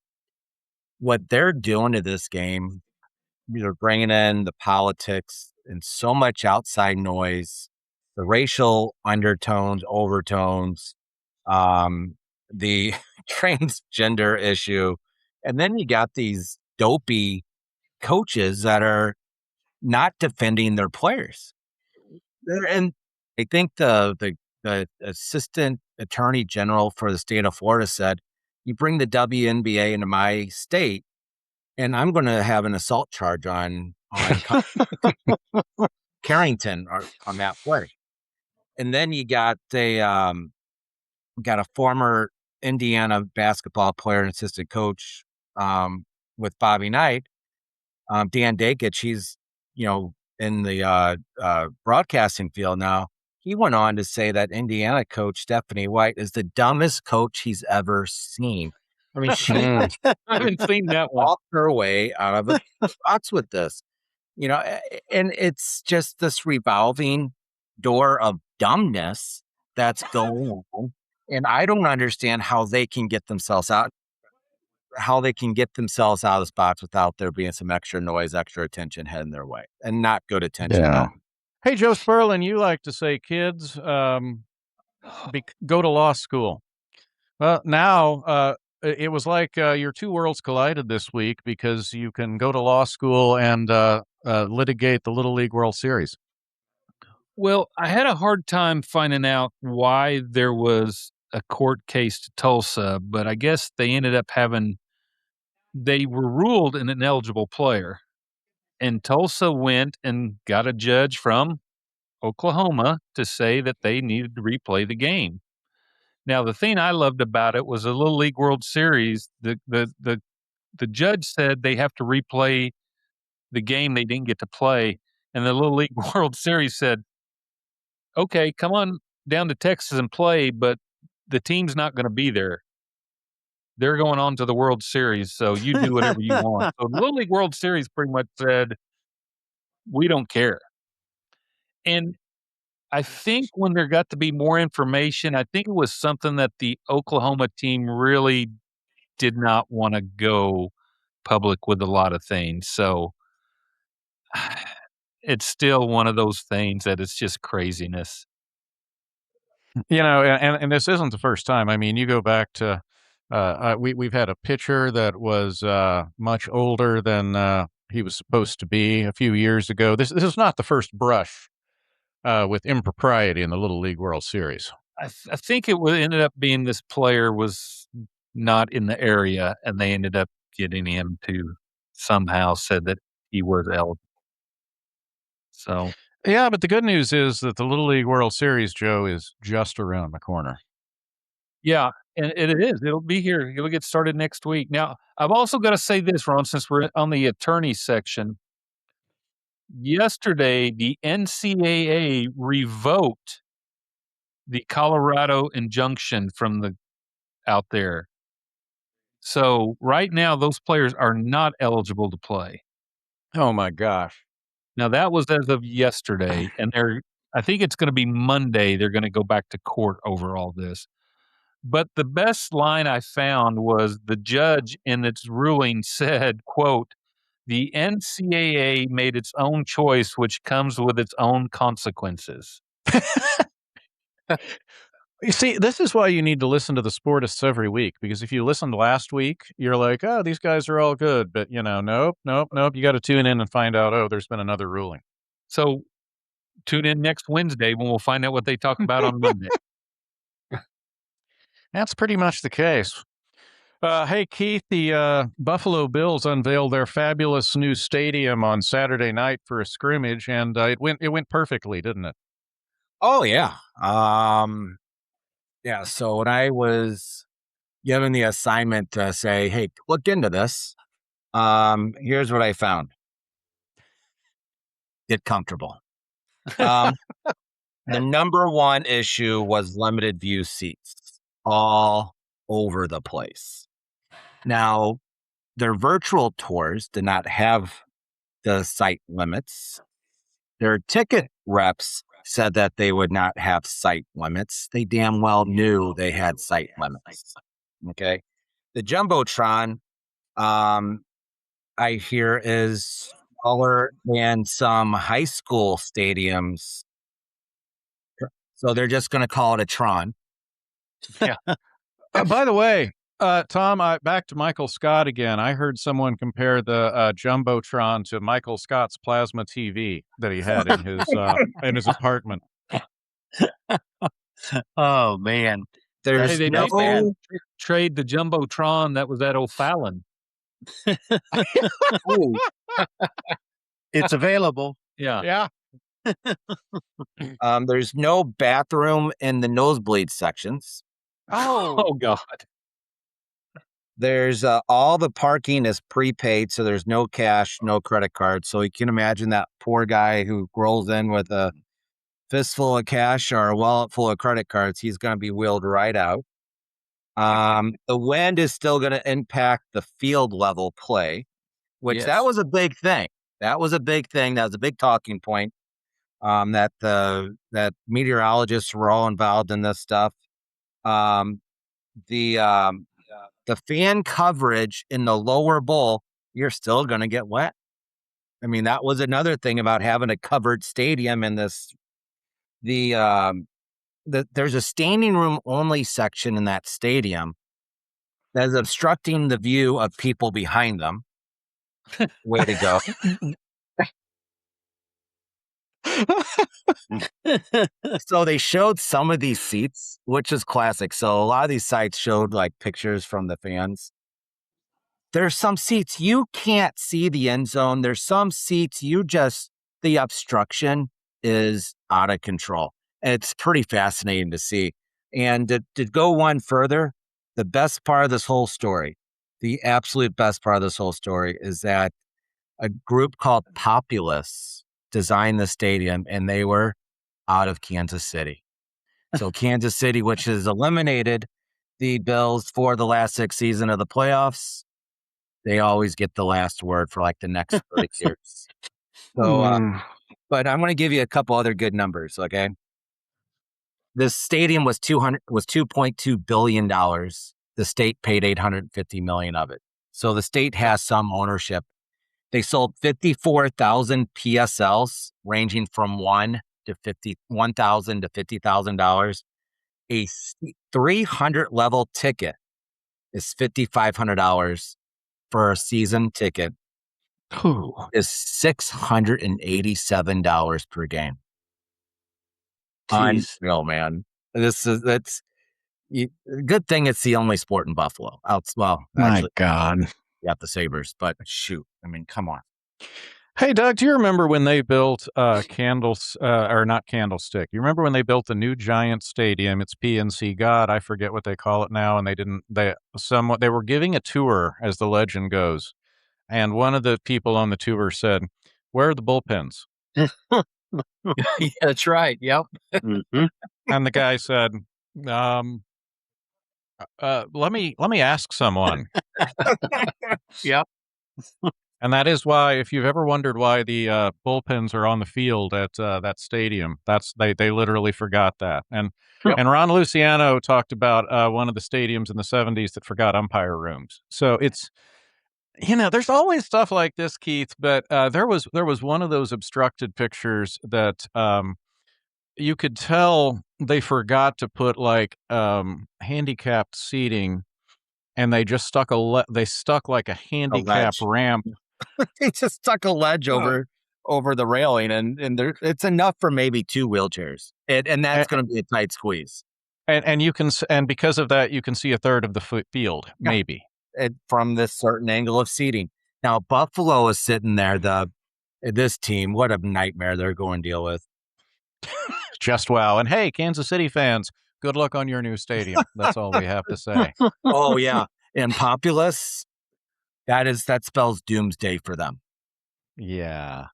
what they're doing to this game, they're bringing in the politics and so much outside noise, the racial undertones, overtones, the transgender issue. And then you got these dopey coaches that are not defending their players. And I think the assistant attorney general for the state of Florida said, you bring the WNBA into my state and I'm going to have an assault charge on Carrington on that play. And then you got a former Indiana basketball player and assistant coach with Bobby Knight, Dan Dakich. He's in the broadcasting field now. He went on to say that Indiana coach Stephanie White is the dumbest coach he's ever seen. I mean, she I haven't seen that one. walked her way out of the box with this, and it's just this revolving door of dumbness that's going on. And I don't understand how they can get themselves out of this box without there being some extra noise, extra attention heading their way, and not good attention. Yeah. Hey, Joe Sperlin, you like to say kids go to law school. Well, now it was like your two worlds collided this week because you can go to law school and litigate the Little League World Series. Well, I had a hard time finding out why there was a court case to Tulsa, but I guess they ended up they were ruled an ineligible player. And Tulsa went and got a judge from Oklahoma to say that they needed to replay the game. Now, the thing I loved about it was a Little League World Series. The judge said they have to replay the game they didn't get to play, and the Little League World Series said, "Okay, come on down to Texas and play, but the team's not going to be there. They're going on to the World Series, so you do whatever you want." So the Little League World Series pretty much said, "We don't care." And I think when there got to be more information, I think it was something that the Oklahoma team really did not want to go public with a lot of things. So it's still one of those things that it's just craziness. And this isn't the first time. I mean, you go back to we've had a pitcher that was much older than he was supposed to be a few years ago. This is not the first brush with impropriety in the Little League World Series. I think it ended up being this player was not in the area, and they ended up getting him to somehow said that he was eligible. So yeah, but the good news is that the Little League World Series, Joe, is just around the corner. Yeah, and it is. It'll be here. It'll get started next week. Now, I've also got to say this, Ron, since we're on the attorney section. Yesterday, the NCAA revoked the Colorado injunction from out there. So right now, those players are not eligible to play. Oh my gosh! Now that was as of yesterday, and I think it's going to be Monday. They're going to go back to court over all this. But the best line I found was the judge in its ruling said, quote, "The NCAA made its own choice, which comes with its own consequences." You see, this is why you need to listen to the Sportists every week, because if you listened last week, you're like, oh, these guys are all good. But, nope. You got to tune in and find out, oh, there's been another ruling. So tune in next Wednesday when we'll find out what they talk about on Monday. That's pretty much the case. Hey, Keith, the Buffalo Bills unveiled their fabulous new stadium on Saturday night for a scrimmage, and it went perfectly, didn't it? Oh, yeah. Yeah, so when I was given the assignment to say, hey, look into this, here's what I found. Get comfortable. The number one issue was limited view seats all over the place. Now, their virtual tours did not have the site limits. Their ticket reps said that they would not have site limits. They damn well knew they had site limits. Okay. The Jumbotron, I hear, is smaller than some high school stadiums. So they're just going to call it a Tron. Yeah. By the way, Tom, back to Michael Scott again. I heard someone compare the Jumbotron to Michael Scott's plasma TV that he had in his apartment. Oh man, There's they no trade the Jumbotron. That was that old Fallon. it's available. Yeah. there's no bathroom in the nosebleed sections. Oh God. There's all the parking is prepaid, so there's no cash, no credit card. So you can imagine that poor guy who rolls in with a fistful of cash or a wallet full of credit cards. He's going to be wheeled right out. The wind is still going to impact the field level play, which that was a big thing. That was a big thing. That was a big talking point. That meteorologists were all involved in this stuff. The fan coverage in the lower bowl, you're still going to get wet. I mean, that was another thing about having a covered stadium in this. There's a standing room only section in that stadium that is obstructing the view of people behind them. Way to go. So they showed some of these seats, which is classic. So a lot of these sites showed like pictures from the fans. There's some seats you can't see the end zone. There's some seats the obstruction is out of control. It's pretty fascinating to see. And to go one further, the best part of this whole story, the absolute best part of this whole story is that a group called Populous designed the stadium, and they were out of Kansas City. So Kansas City, which has eliminated the Bills for the last 6 seasons of the playoffs, they always get the last word for like the next 30 years. So, but I'm going to give you a couple other good numbers. Okay, this stadium was $2.2 billion. The state paid $850 million of it. So the state has some ownership. They sold 54,000 PSLs, ranging from $1,000 to $50,000. A 300 level ticket is $5,500 for a season ticket. Is $687 per game. Unreal, man. That's good thing it's the only sport in Buffalo. My God. You got the Sabres, but shoot, I mean, come on. Hey, Doug, do you remember when they built or not Candlestick? You remember when they built the new giant stadium? It's PNC God. I forget what they call it now. And they were giving a tour, as the legend goes. And one of the people on the tour said, "Where are the bullpens?" Yeah, that's right. Yep. Mm-hmm. And the guy said, let me ask someone. Yep. And that is why, if you've ever wondered why the bullpens are on the field at that stadium, they literally forgot that. And and Ron Luciano talked about one of the stadiums in the 70s that forgot umpire rooms. So it's, there's always stuff like this, Keith. But there was one of those obstructed pictures that you could tell they forgot to put like handicapped seating, and they just stuck like a handicap ramp. They just stuck a ledge over the railing, and it's enough for maybe 2 wheelchairs, and that's going to be a tight squeeze. And because of that, you can see a third of the field, maybe, from this certain angle of seating. Now Buffalo is sitting there. This team, what a nightmare they're going to deal with. Just wow. And hey, Kansas City fans, good luck on your new stadium. That's all we have to say. Oh yeah, and Populous. That spells doomsday for them. Yeah.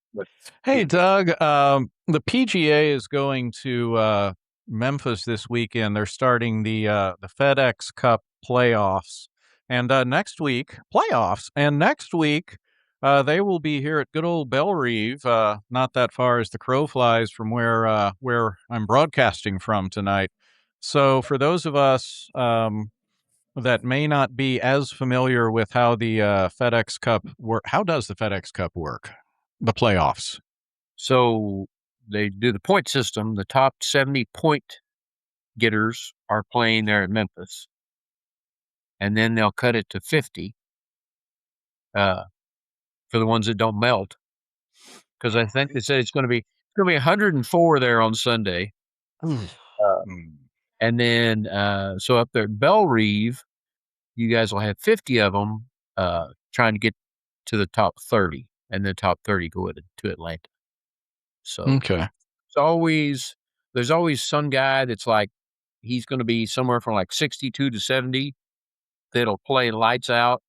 Hey, Doug, the PGA is going to Memphis this weekend. They're starting the FedEx Cup playoffs. And next week, they will be here at good old Bellerive, not that far as the crow flies from where I'm broadcasting from tonight. So for those of us that may not be as familiar with how the FedEx Cup work. How does the FedEx Cup work? The playoffs. So they do the point system. The top 70 point getters are playing there at Memphis. And then they'll cut it to 50 for the ones that don't melt. Because I think they said it's going to be 104 there on Sunday. And then, so up there at Bellerive, you guys will have 50 of them trying to get to the top 30, and the top 30 go to Atlanta. So okay, there's always some guy that's like, he's going to be somewhere from like 62 to 70 that'll play lights out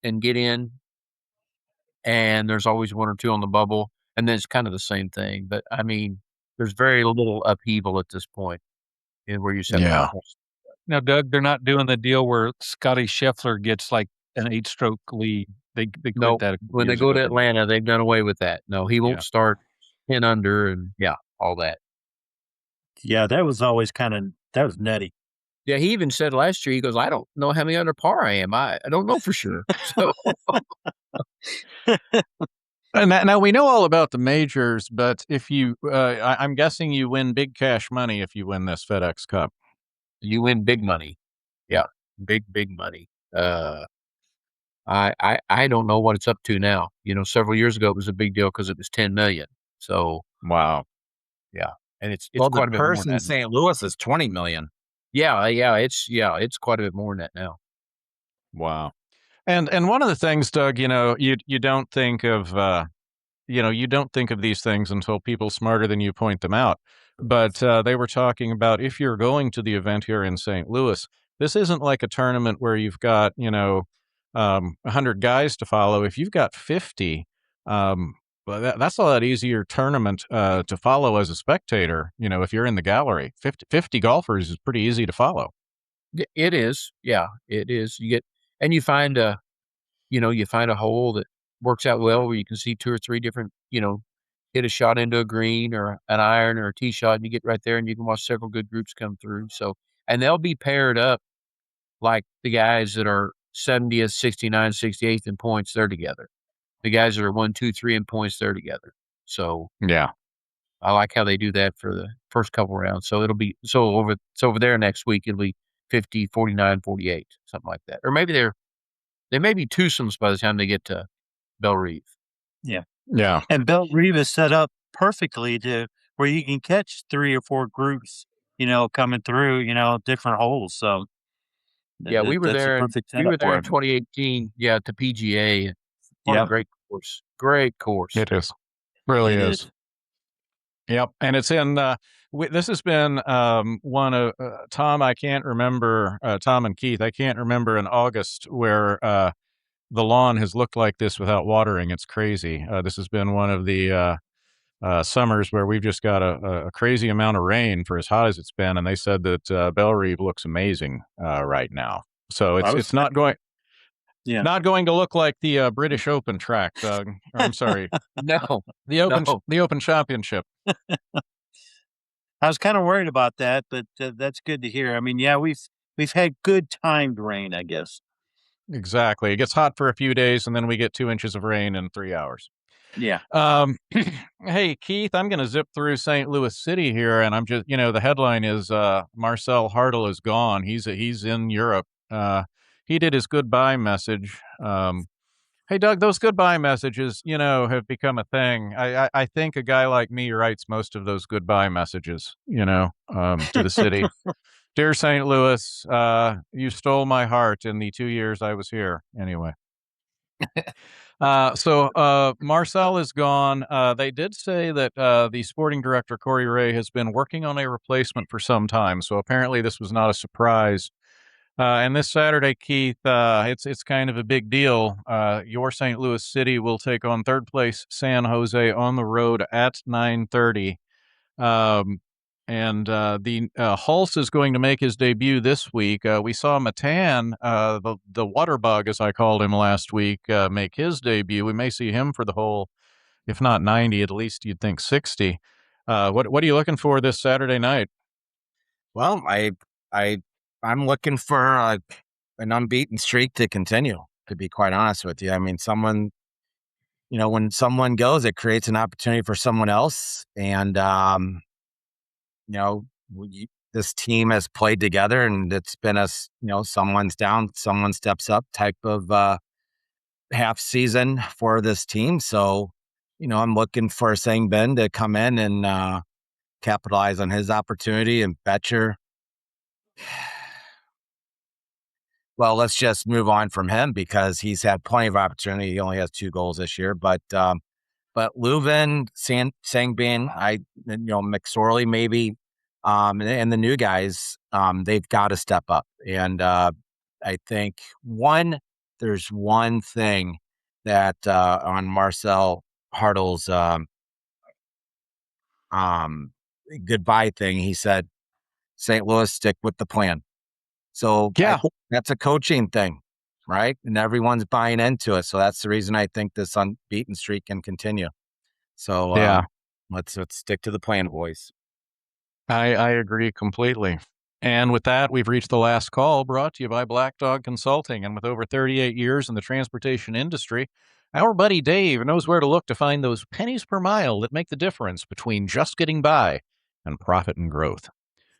and get in. And there's always 1 or 2 on the bubble. And then it's kind of the same thing. But I mean, there's very little upheaval at this point. Where you said, Now, Doug, they're not doing the deal where Scotty Scheffler gets like an 8-stroke lead. They quit that. When they go to Atlanta, they've done away with that. No, he won't start 10 under and all that. Yeah, that was always that was nutty. Yeah, he even said last year, he goes, I don't know how many under par I am. I don't know for sure. So. And now we know all about the majors, but if you, I'm guessing you win big cash money if you win this FedEx Cup. You win big money. Yeah, big money. Uh, I don't know what it's up to now. Several years ago it was a big deal because it was 10 million. So Wow. yeah, and it's Well, the quite a bit more purse than in that. St. Louis is 20 million. Yeah, it's quite a bit more than that now. Wow. And one of the things, Doug, you don't think of you don't think of these things until people smarter than you point them out. But they were talking about if you're going to the event here in St. Louis, this isn't like a tournament where you've got 100 guys to follow. If you've got 50, well, that's a lot easier tournament to follow as a spectator. If you're in the gallery, 50 golfers is pretty easy to follow. It is. Yeah, it is. You find a hole that works out well where you can see two or three different, hit a shot into a green or an iron or a tee shot, and you get right there and you can watch several good groups come through. So, and they'll be paired up like the guys that are 70th, 69th, 68th in points, they're together. The guys that are 1, 2, 3 in points, they're together. So Yeah. I like how they do that for the first couple rounds. So over there next week, it'll be 50, 49, 48, something like that. Or maybe they may be twosomes by the time they get to Belle Reve. Yeah. Yeah. And Belle Reve is set up perfectly to where you can catch 3 or 4 groups, coming through, different holes. So Yeah, we were that's a there. perfect We were setup there for in it. 2018. Yeah, to PGA. What a Yep. great course! Great course. It is. Really It is. Yep. And it's in, this has been one of Tom, I can't remember, Tom and Keith, I can't remember in August where the lawn has looked like this without watering. It's crazy. This has been one of the summers where we've just got a crazy amount of rain for as hot as it's been. And they said that Belle Reve looks amazing right now. So it's not going. Yeah. Not going to look like the British Open track, Doug. Or, I'm sorry, No, the Open No. the Open Championship. I was kind of worried about that, but that's good to hear. I mean, yeah, we've had good timed rain, I guess. Exactly. It gets hot for a few days, and then we get 2 inches of rain in 3 hours. Yeah. Hey, Keith, I'm going to zip through St. Louis City here, and I'm just, the headline is Marcel Hartel is gone. He's in Europe. He did his goodbye message. Hey, Doug, those goodbye messages, have become a thing. I think a guy like me writes most of those goodbye messages, to the city. Dear St. Louis, you stole my heart in the 2 years I was here. Anyway. So Marcel is gone. They did say that the sporting director, Corey Ray, has been working on a replacement for some time. So apparently this was not a surprise. And this Saturday, Keith, it's kind of a big deal. Your St. Louis City will take on third place San Jose on the road at 9:30. And the Hulse is going to make his debut this week. We saw Matan, the water bug, as I called him last week, make his debut. We may see him for the whole, if not 90, at least you'd think 60. What are you looking for this Saturday night? Well, I'm looking for an unbeaten streak to continue, to be quite honest with you. I mean, when someone goes, it creates an opportunity for someone else. And, this team has played together, and it's been someone's down, someone steps up type of half season for this team. So, I'm looking for Sang Ben to come in and capitalize on his opportunity. And Betcher, well, let's just move on from him because he's had plenty of opportunity. He only has 2 goals this year, but Leuven, Sangbin, McSorley maybe, and the new guys, they've got to step up. And I think there's one thing that on Marcel Hartel's goodbye thing, he said, St. Louis, stick with the plan. So Yeah. I think that's a coaching thing, right? And everyone's buying into it. So that's the reason I think this unbeaten streak can continue. So Yeah. let's stick to the plan, boys. I agree completely. And with that, we've reached the last call, brought to you by Black Dog Consulting. And with over 38 years in the transportation industry, our buddy Dave knows where to look to find those pennies per mile that make the difference between just getting by and profit and growth.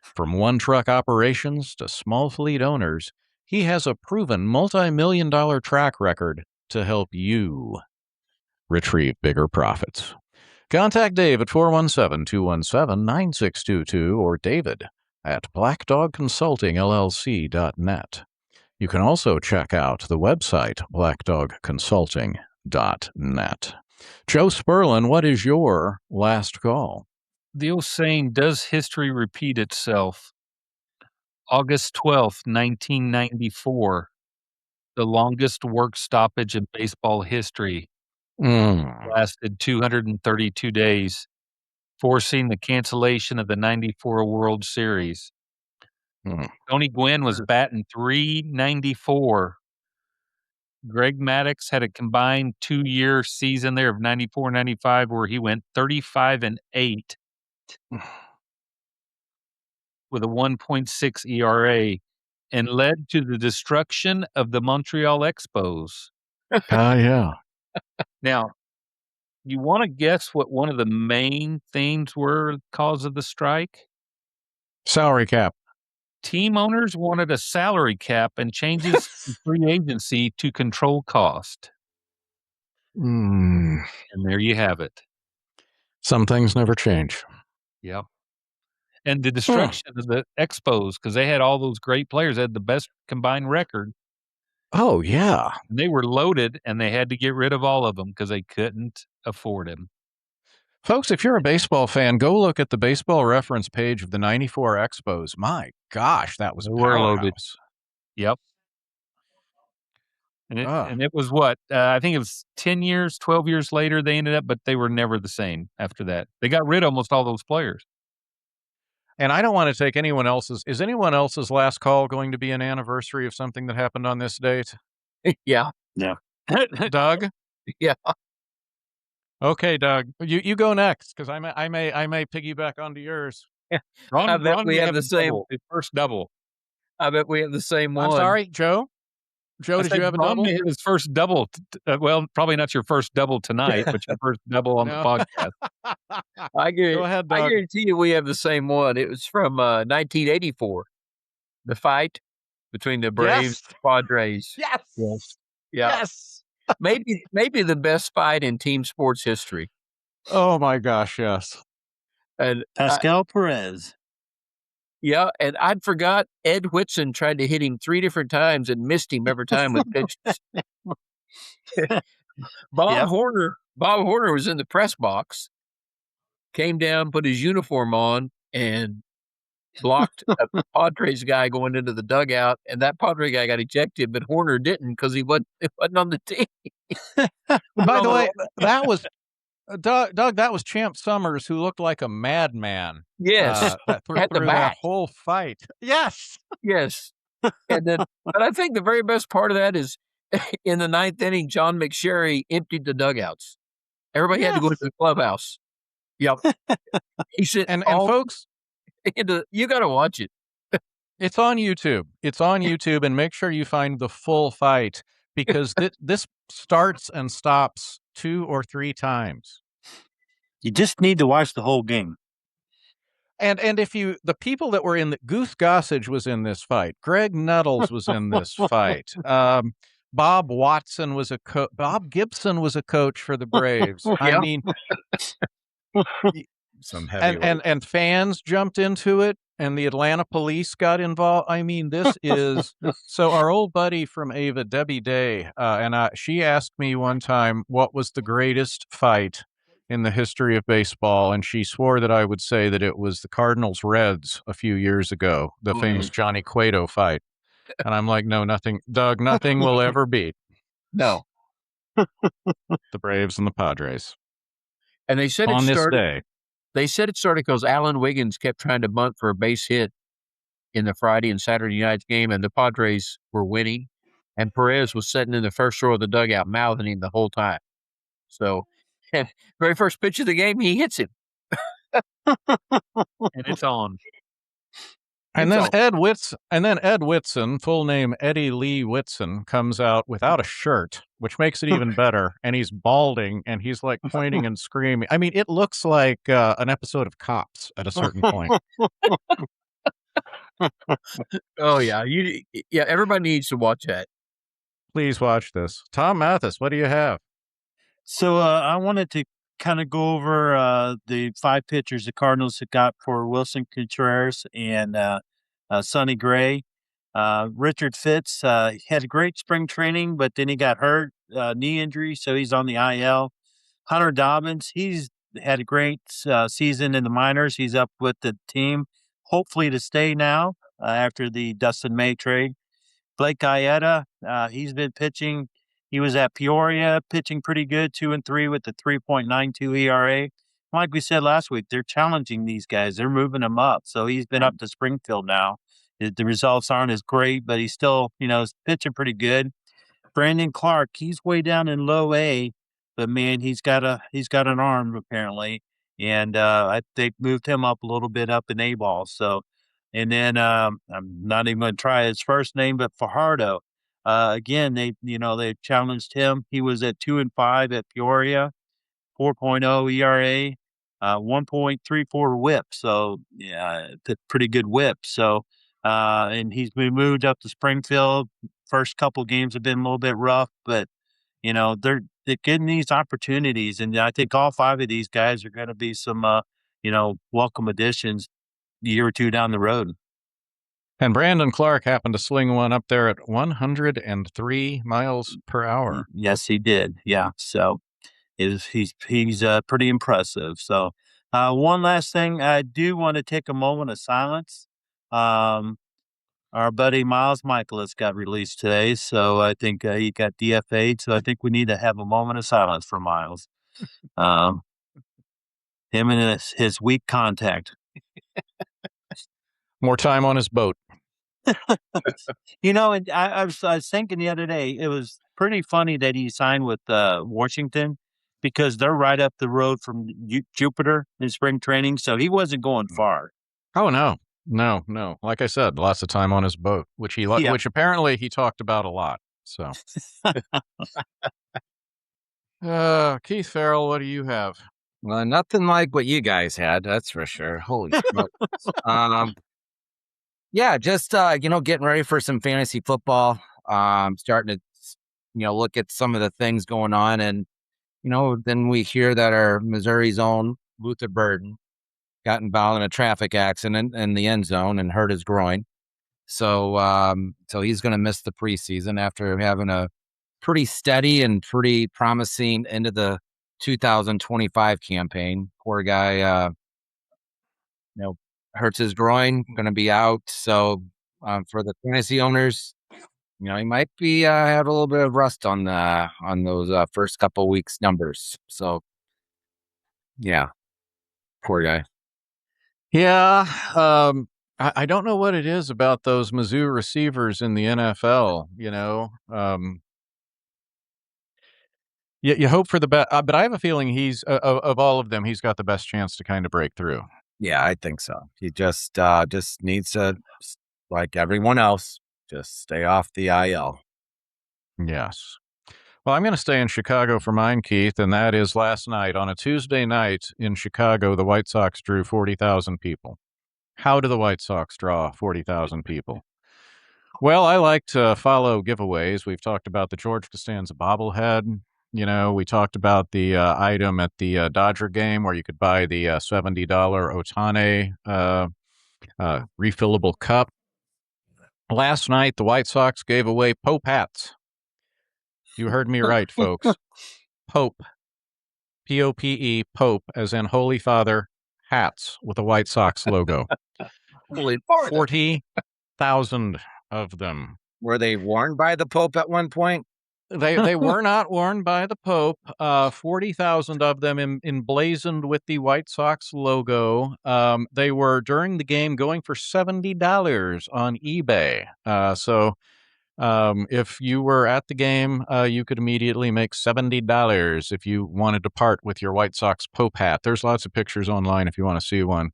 From one-truck operations to small fleet owners, He has a proven multi-million-dollar track record to help you retrieve bigger profits. Contact Dave at 417-217-9622 or David at blackdogconsultingllc.net. You can also check out the website blackdogconsulting.net. Joe Sperlin, what is your last call? The old saying, does history repeat itself? August 12th, 1994, the longest work stoppage in baseball history, lasted 232 days, forcing the cancellation of the 94 World Series. Tony Gwynn was batting .394. Greg Maddux had a combined 2-year season there of 94-95 where he went 35-8 with a 1.6 ERA and led to the destruction of the Montreal Expos. Yeah. Now, you want to guess what one of the main themes were cause of the strike? Salary cap. Team owners wanted a salary cap and changes in free agency to control cost. And there you have it. Some things never change. Yep. And the destruction of the Expos, because they had all those great players, they had the best combined record. Oh, yeah. And they were loaded, and they had to get rid of all of them because they couldn't afford them. Folks, if you're a baseball fan, go look at the baseball reference page of the 94 Expos. My gosh, that was loaded. Yep. And it was what? I think it was 10 years, 12 years later they ended up, but they were never the same after that. They got rid of almost all those players. And I don't want to take anyone else's. Is anyone else's last call going to be an anniversary of something that happened on this date? Yeah. Doug? Yeah. Okay, Doug. You go next because I may piggyback onto yours. Yeah. I bet we have the same first double. I bet we have the same one. I'm sorry, Joe. Joe, did you have a double? His first double. Well, probably not your first double tonight, but your first double on the podcast. Go ahead, Doug. I guarantee you we have the same one. It was from 1984. The fight between the Braves and Padres. Yes. Yeah. Yes. maybe the best fight in team sports history. Oh my gosh, yes. And Pascal Perez. Yeah, and I'd forgot Ed Whitson tried to hit him 3 different times and missed him every time with pitches. Bob Horner was in the press box, came down, put his uniform on, and blocked a Padres guy going into the dugout, and that Padre guy got ejected, but Horner didn't because he wasn't on the team. By the way, that was Doug. That was Champ Summers, who looked like a madman. Yes, through at the that back. whole fight. Yes. And then, but I think the very best part of that is in the 9th inning, John McSherry emptied the dugouts. Everybody had to go into the clubhouse. Yep. He said, and folks, you got to watch it. It's on YouTube. It's on YouTube, and make sure you find the full fight because this starts and stops 2 or 3 times. You just need to watch the whole game. And if the people that were in Goose Gossage was in this fight, Greg Nettles was in this fight, Bob Watson was Bob Gibson was a coach for the Braves. I mean, some heavy and fans jumped into it, and the Atlanta police got involved. I mean, this is so. Our old buddy from Ava, Debbie Day, she asked me one time what was the greatest fight in the history of baseball, and she swore that I would say that it was the Cardinals Reds a few years ago, the famous Johnny Cueto fight. And I'm like, no, nothing, Doug, nothing will ever beat. No. The Braves and the Padres. And they said on this day. They said it started because Alan Wiggins kept trying to bunt for a base hit in the Friday and Saturday night's game, and the Padres were winning. And Perez was sitting in the first row of the dugout, mouthing him the whole time. So, very first pitch of the game, he hits him. And it's on. And then Ed Whitson, full name Eddie Lee Whitson, comes out without a shirt, which makes it even better. And he's balding, and he's like pointing and screaming. I mean, it looks like an episode of Cops at a certain point. Oh yeah, everybody needs to watch that. Please watch this. Tom Mathis, what do you have? So I wanted to kind of go over the 5 pitchers the Cardinals have got for Wilson Contreras and Sonny Gray. Richard Fitz had a great spring training, but then he got hurt, knee injury, so he's on the IL. Hunter Dobbins, he's had a great season in the minors. He's up with the team, hopefully to stay now after the Dustin May trade. Blake Gaeta, he's been pitching. He was at Peoria, pitching pretty good, 2-3 with the 3.92 ERA. Like we said last week, they're challenging these guys. They're moving them up. So he's been up to Springfield now. The results aren't as great, but he's still, is pitching pretty good. Brandon Clark, he's way down in low A, but man, he's got an arm apparently, and they moved him up a little bit up in A ball. So, and then I'm not even going to try his first name, but Fajardo, again they challenged him. He was at 2-5 at Peoria, 4.0 ERA, 1.34 WHIP. So yeah, pretty good WHIP. So. And he's been moved up to Springfield. First couple games have been a little bit rough, but they're getting these opportunities, and I think all 5 of these guys are going to be some welcome additions a year or 2 down the road. And Brandon Clark happened to sling one up there at 103 miles per hour. Yes, he did. Yeah, so he's pretty impressive. So one last thing, I do want to take a moment of silence. Our buddy Miles Michaelis got released today, so I think he got DFA'd. So I think we need to have a moment of silence for Miles. Him and his weak contact. More time on his boat. And I was thinking the other day, it was pretty funny that he signed with Washington because they're right up the road from Jupiter in spring training, so he wasn't going far. Oh, no. No. Like I said, lots of time on his boat, which which apparently he talked about a lot. So, Keith Farrell, what do you have? Well, nothing like what you guys had, that's for sure. Holy smokes. Yeah, just getting ready for some fantasy football. Starting to look at some of the things going on, and then we hear that our Missouri's own Luther Burden got involved in a traffic accident in the end zone and hurt his groin. So he's going to miss the preseason after having a pretty steady and pretty promising into the 2025 campaign. Poor guy, hurts his groin, going to be out. So for the fantasy owners, he might be have a little bit of rust on those first couple weeks numbers. So yeah, poor guy. Yeah, I don't know what it is about those Mizzou receivers in the NFL. You hope for the best, but I have a feeling he's of all of them, he's got the best chance to kind of break through. Yeah, I think so. He just needs to, like everyone else, just stay off the IL. Yes. Well, I'm going to stay in Chicago for mine, Keith, and that is last night. On a Tuesday night in Chicago, the White Sox drew 40,000 people. How do the White Sox draw 40,000 people? Well, I like to follow giveaways. We've talked about the George Costanza bobblehead. We talked about the item at the Dodger game where you could buy the $70 Ohtani refillable cup. Last night, the White Sox gave away Pope hats. You heard me right, folks. Pope, P-O-P-E, Pope, as in Holy Father, hats with a White Sox logo. 40,000 of them. Were they worn by the Pope at one point? They were not worn by the Pope. 40,000 of them emblazoned with the White Sox logo. They were, during the game, going for $70 on eBay. So if you were at the game, you could immediately make $70 if you wanted to part with your White Sox Pope hat. There's lots of pictures online if you want to see one.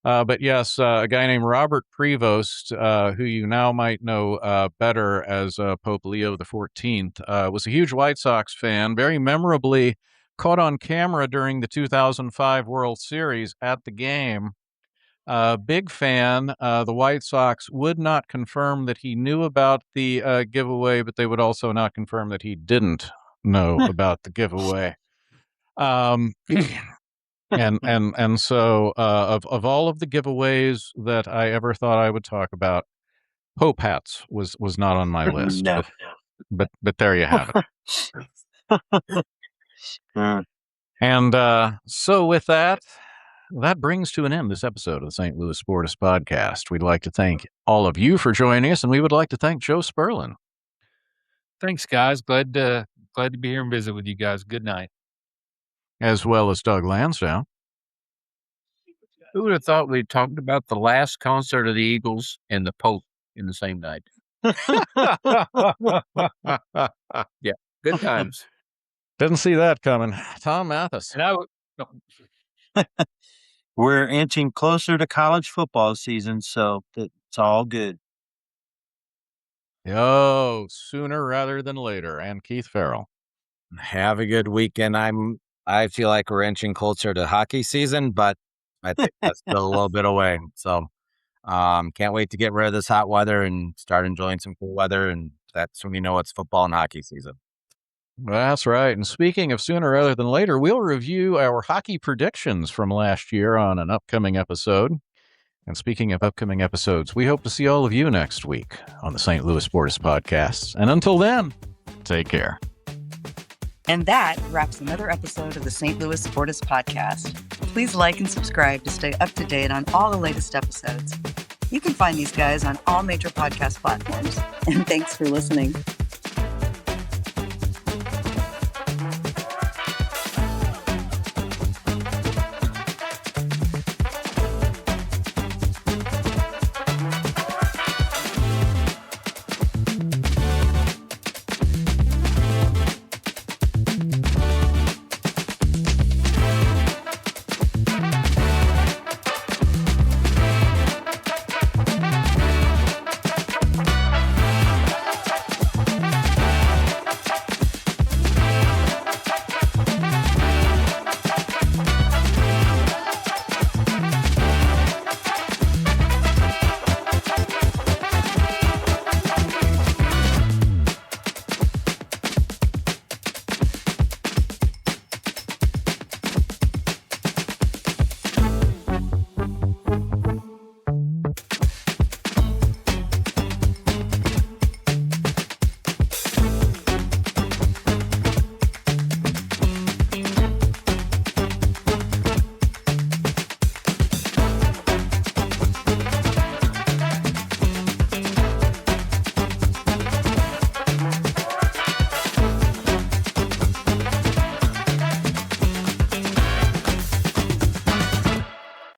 But yes, a guy named Robert Prevost, who you now might know better as Pope Leo XIV, was a huge White Sox fan, very memorably caught on camera during the 2005 World Series at the game. Big fan. The White Sox would not confirm that he knew about the giveaway, but they would also not confirm that he didn't know about the giveaway. And so of all of the giveaways that I ever thought I would talk about, Pope hats was not on my list. No. But there you have it. And so with that brings to an end this episode of the St. Louis Sportists Podcast. We'd like to thank all of you for joining us, and we would like to thank Joe Sperlin. Thanks, guys. Glad to be here and visit with you guys. Good night. As well as Doug Lansdowne. Who would have thought we talked about the last concert of the Eagles and the Pope in the same night? Yeah, good times. Didn't see that coming. Tom Mathis. And We're inching closer to college football season, so it's all good. Oh, sooner rather than later. And Keith Farrell. Have a good weekend. I feel like we're inching closer to hockey season, but I think that's still a little bit away. So can't wait to get rid of this hot weather and start enjoying some cool weather. And that's when you know it's football and hockey season. That's right. And speaking of sooner rather than later, we'll review our hockey predictions from last year on an upcoming episode. And speaking of upcoming episodes, we hope to see all of you next week on the St. Louis Sportists Podcast. And until then, take care. And that wraps another episode of the St. Louis Sportists Podcast. Please like and subscribe to stay up to date on all the latest episodes. You can find these guys on all major podcast platforms. And thanks for listening.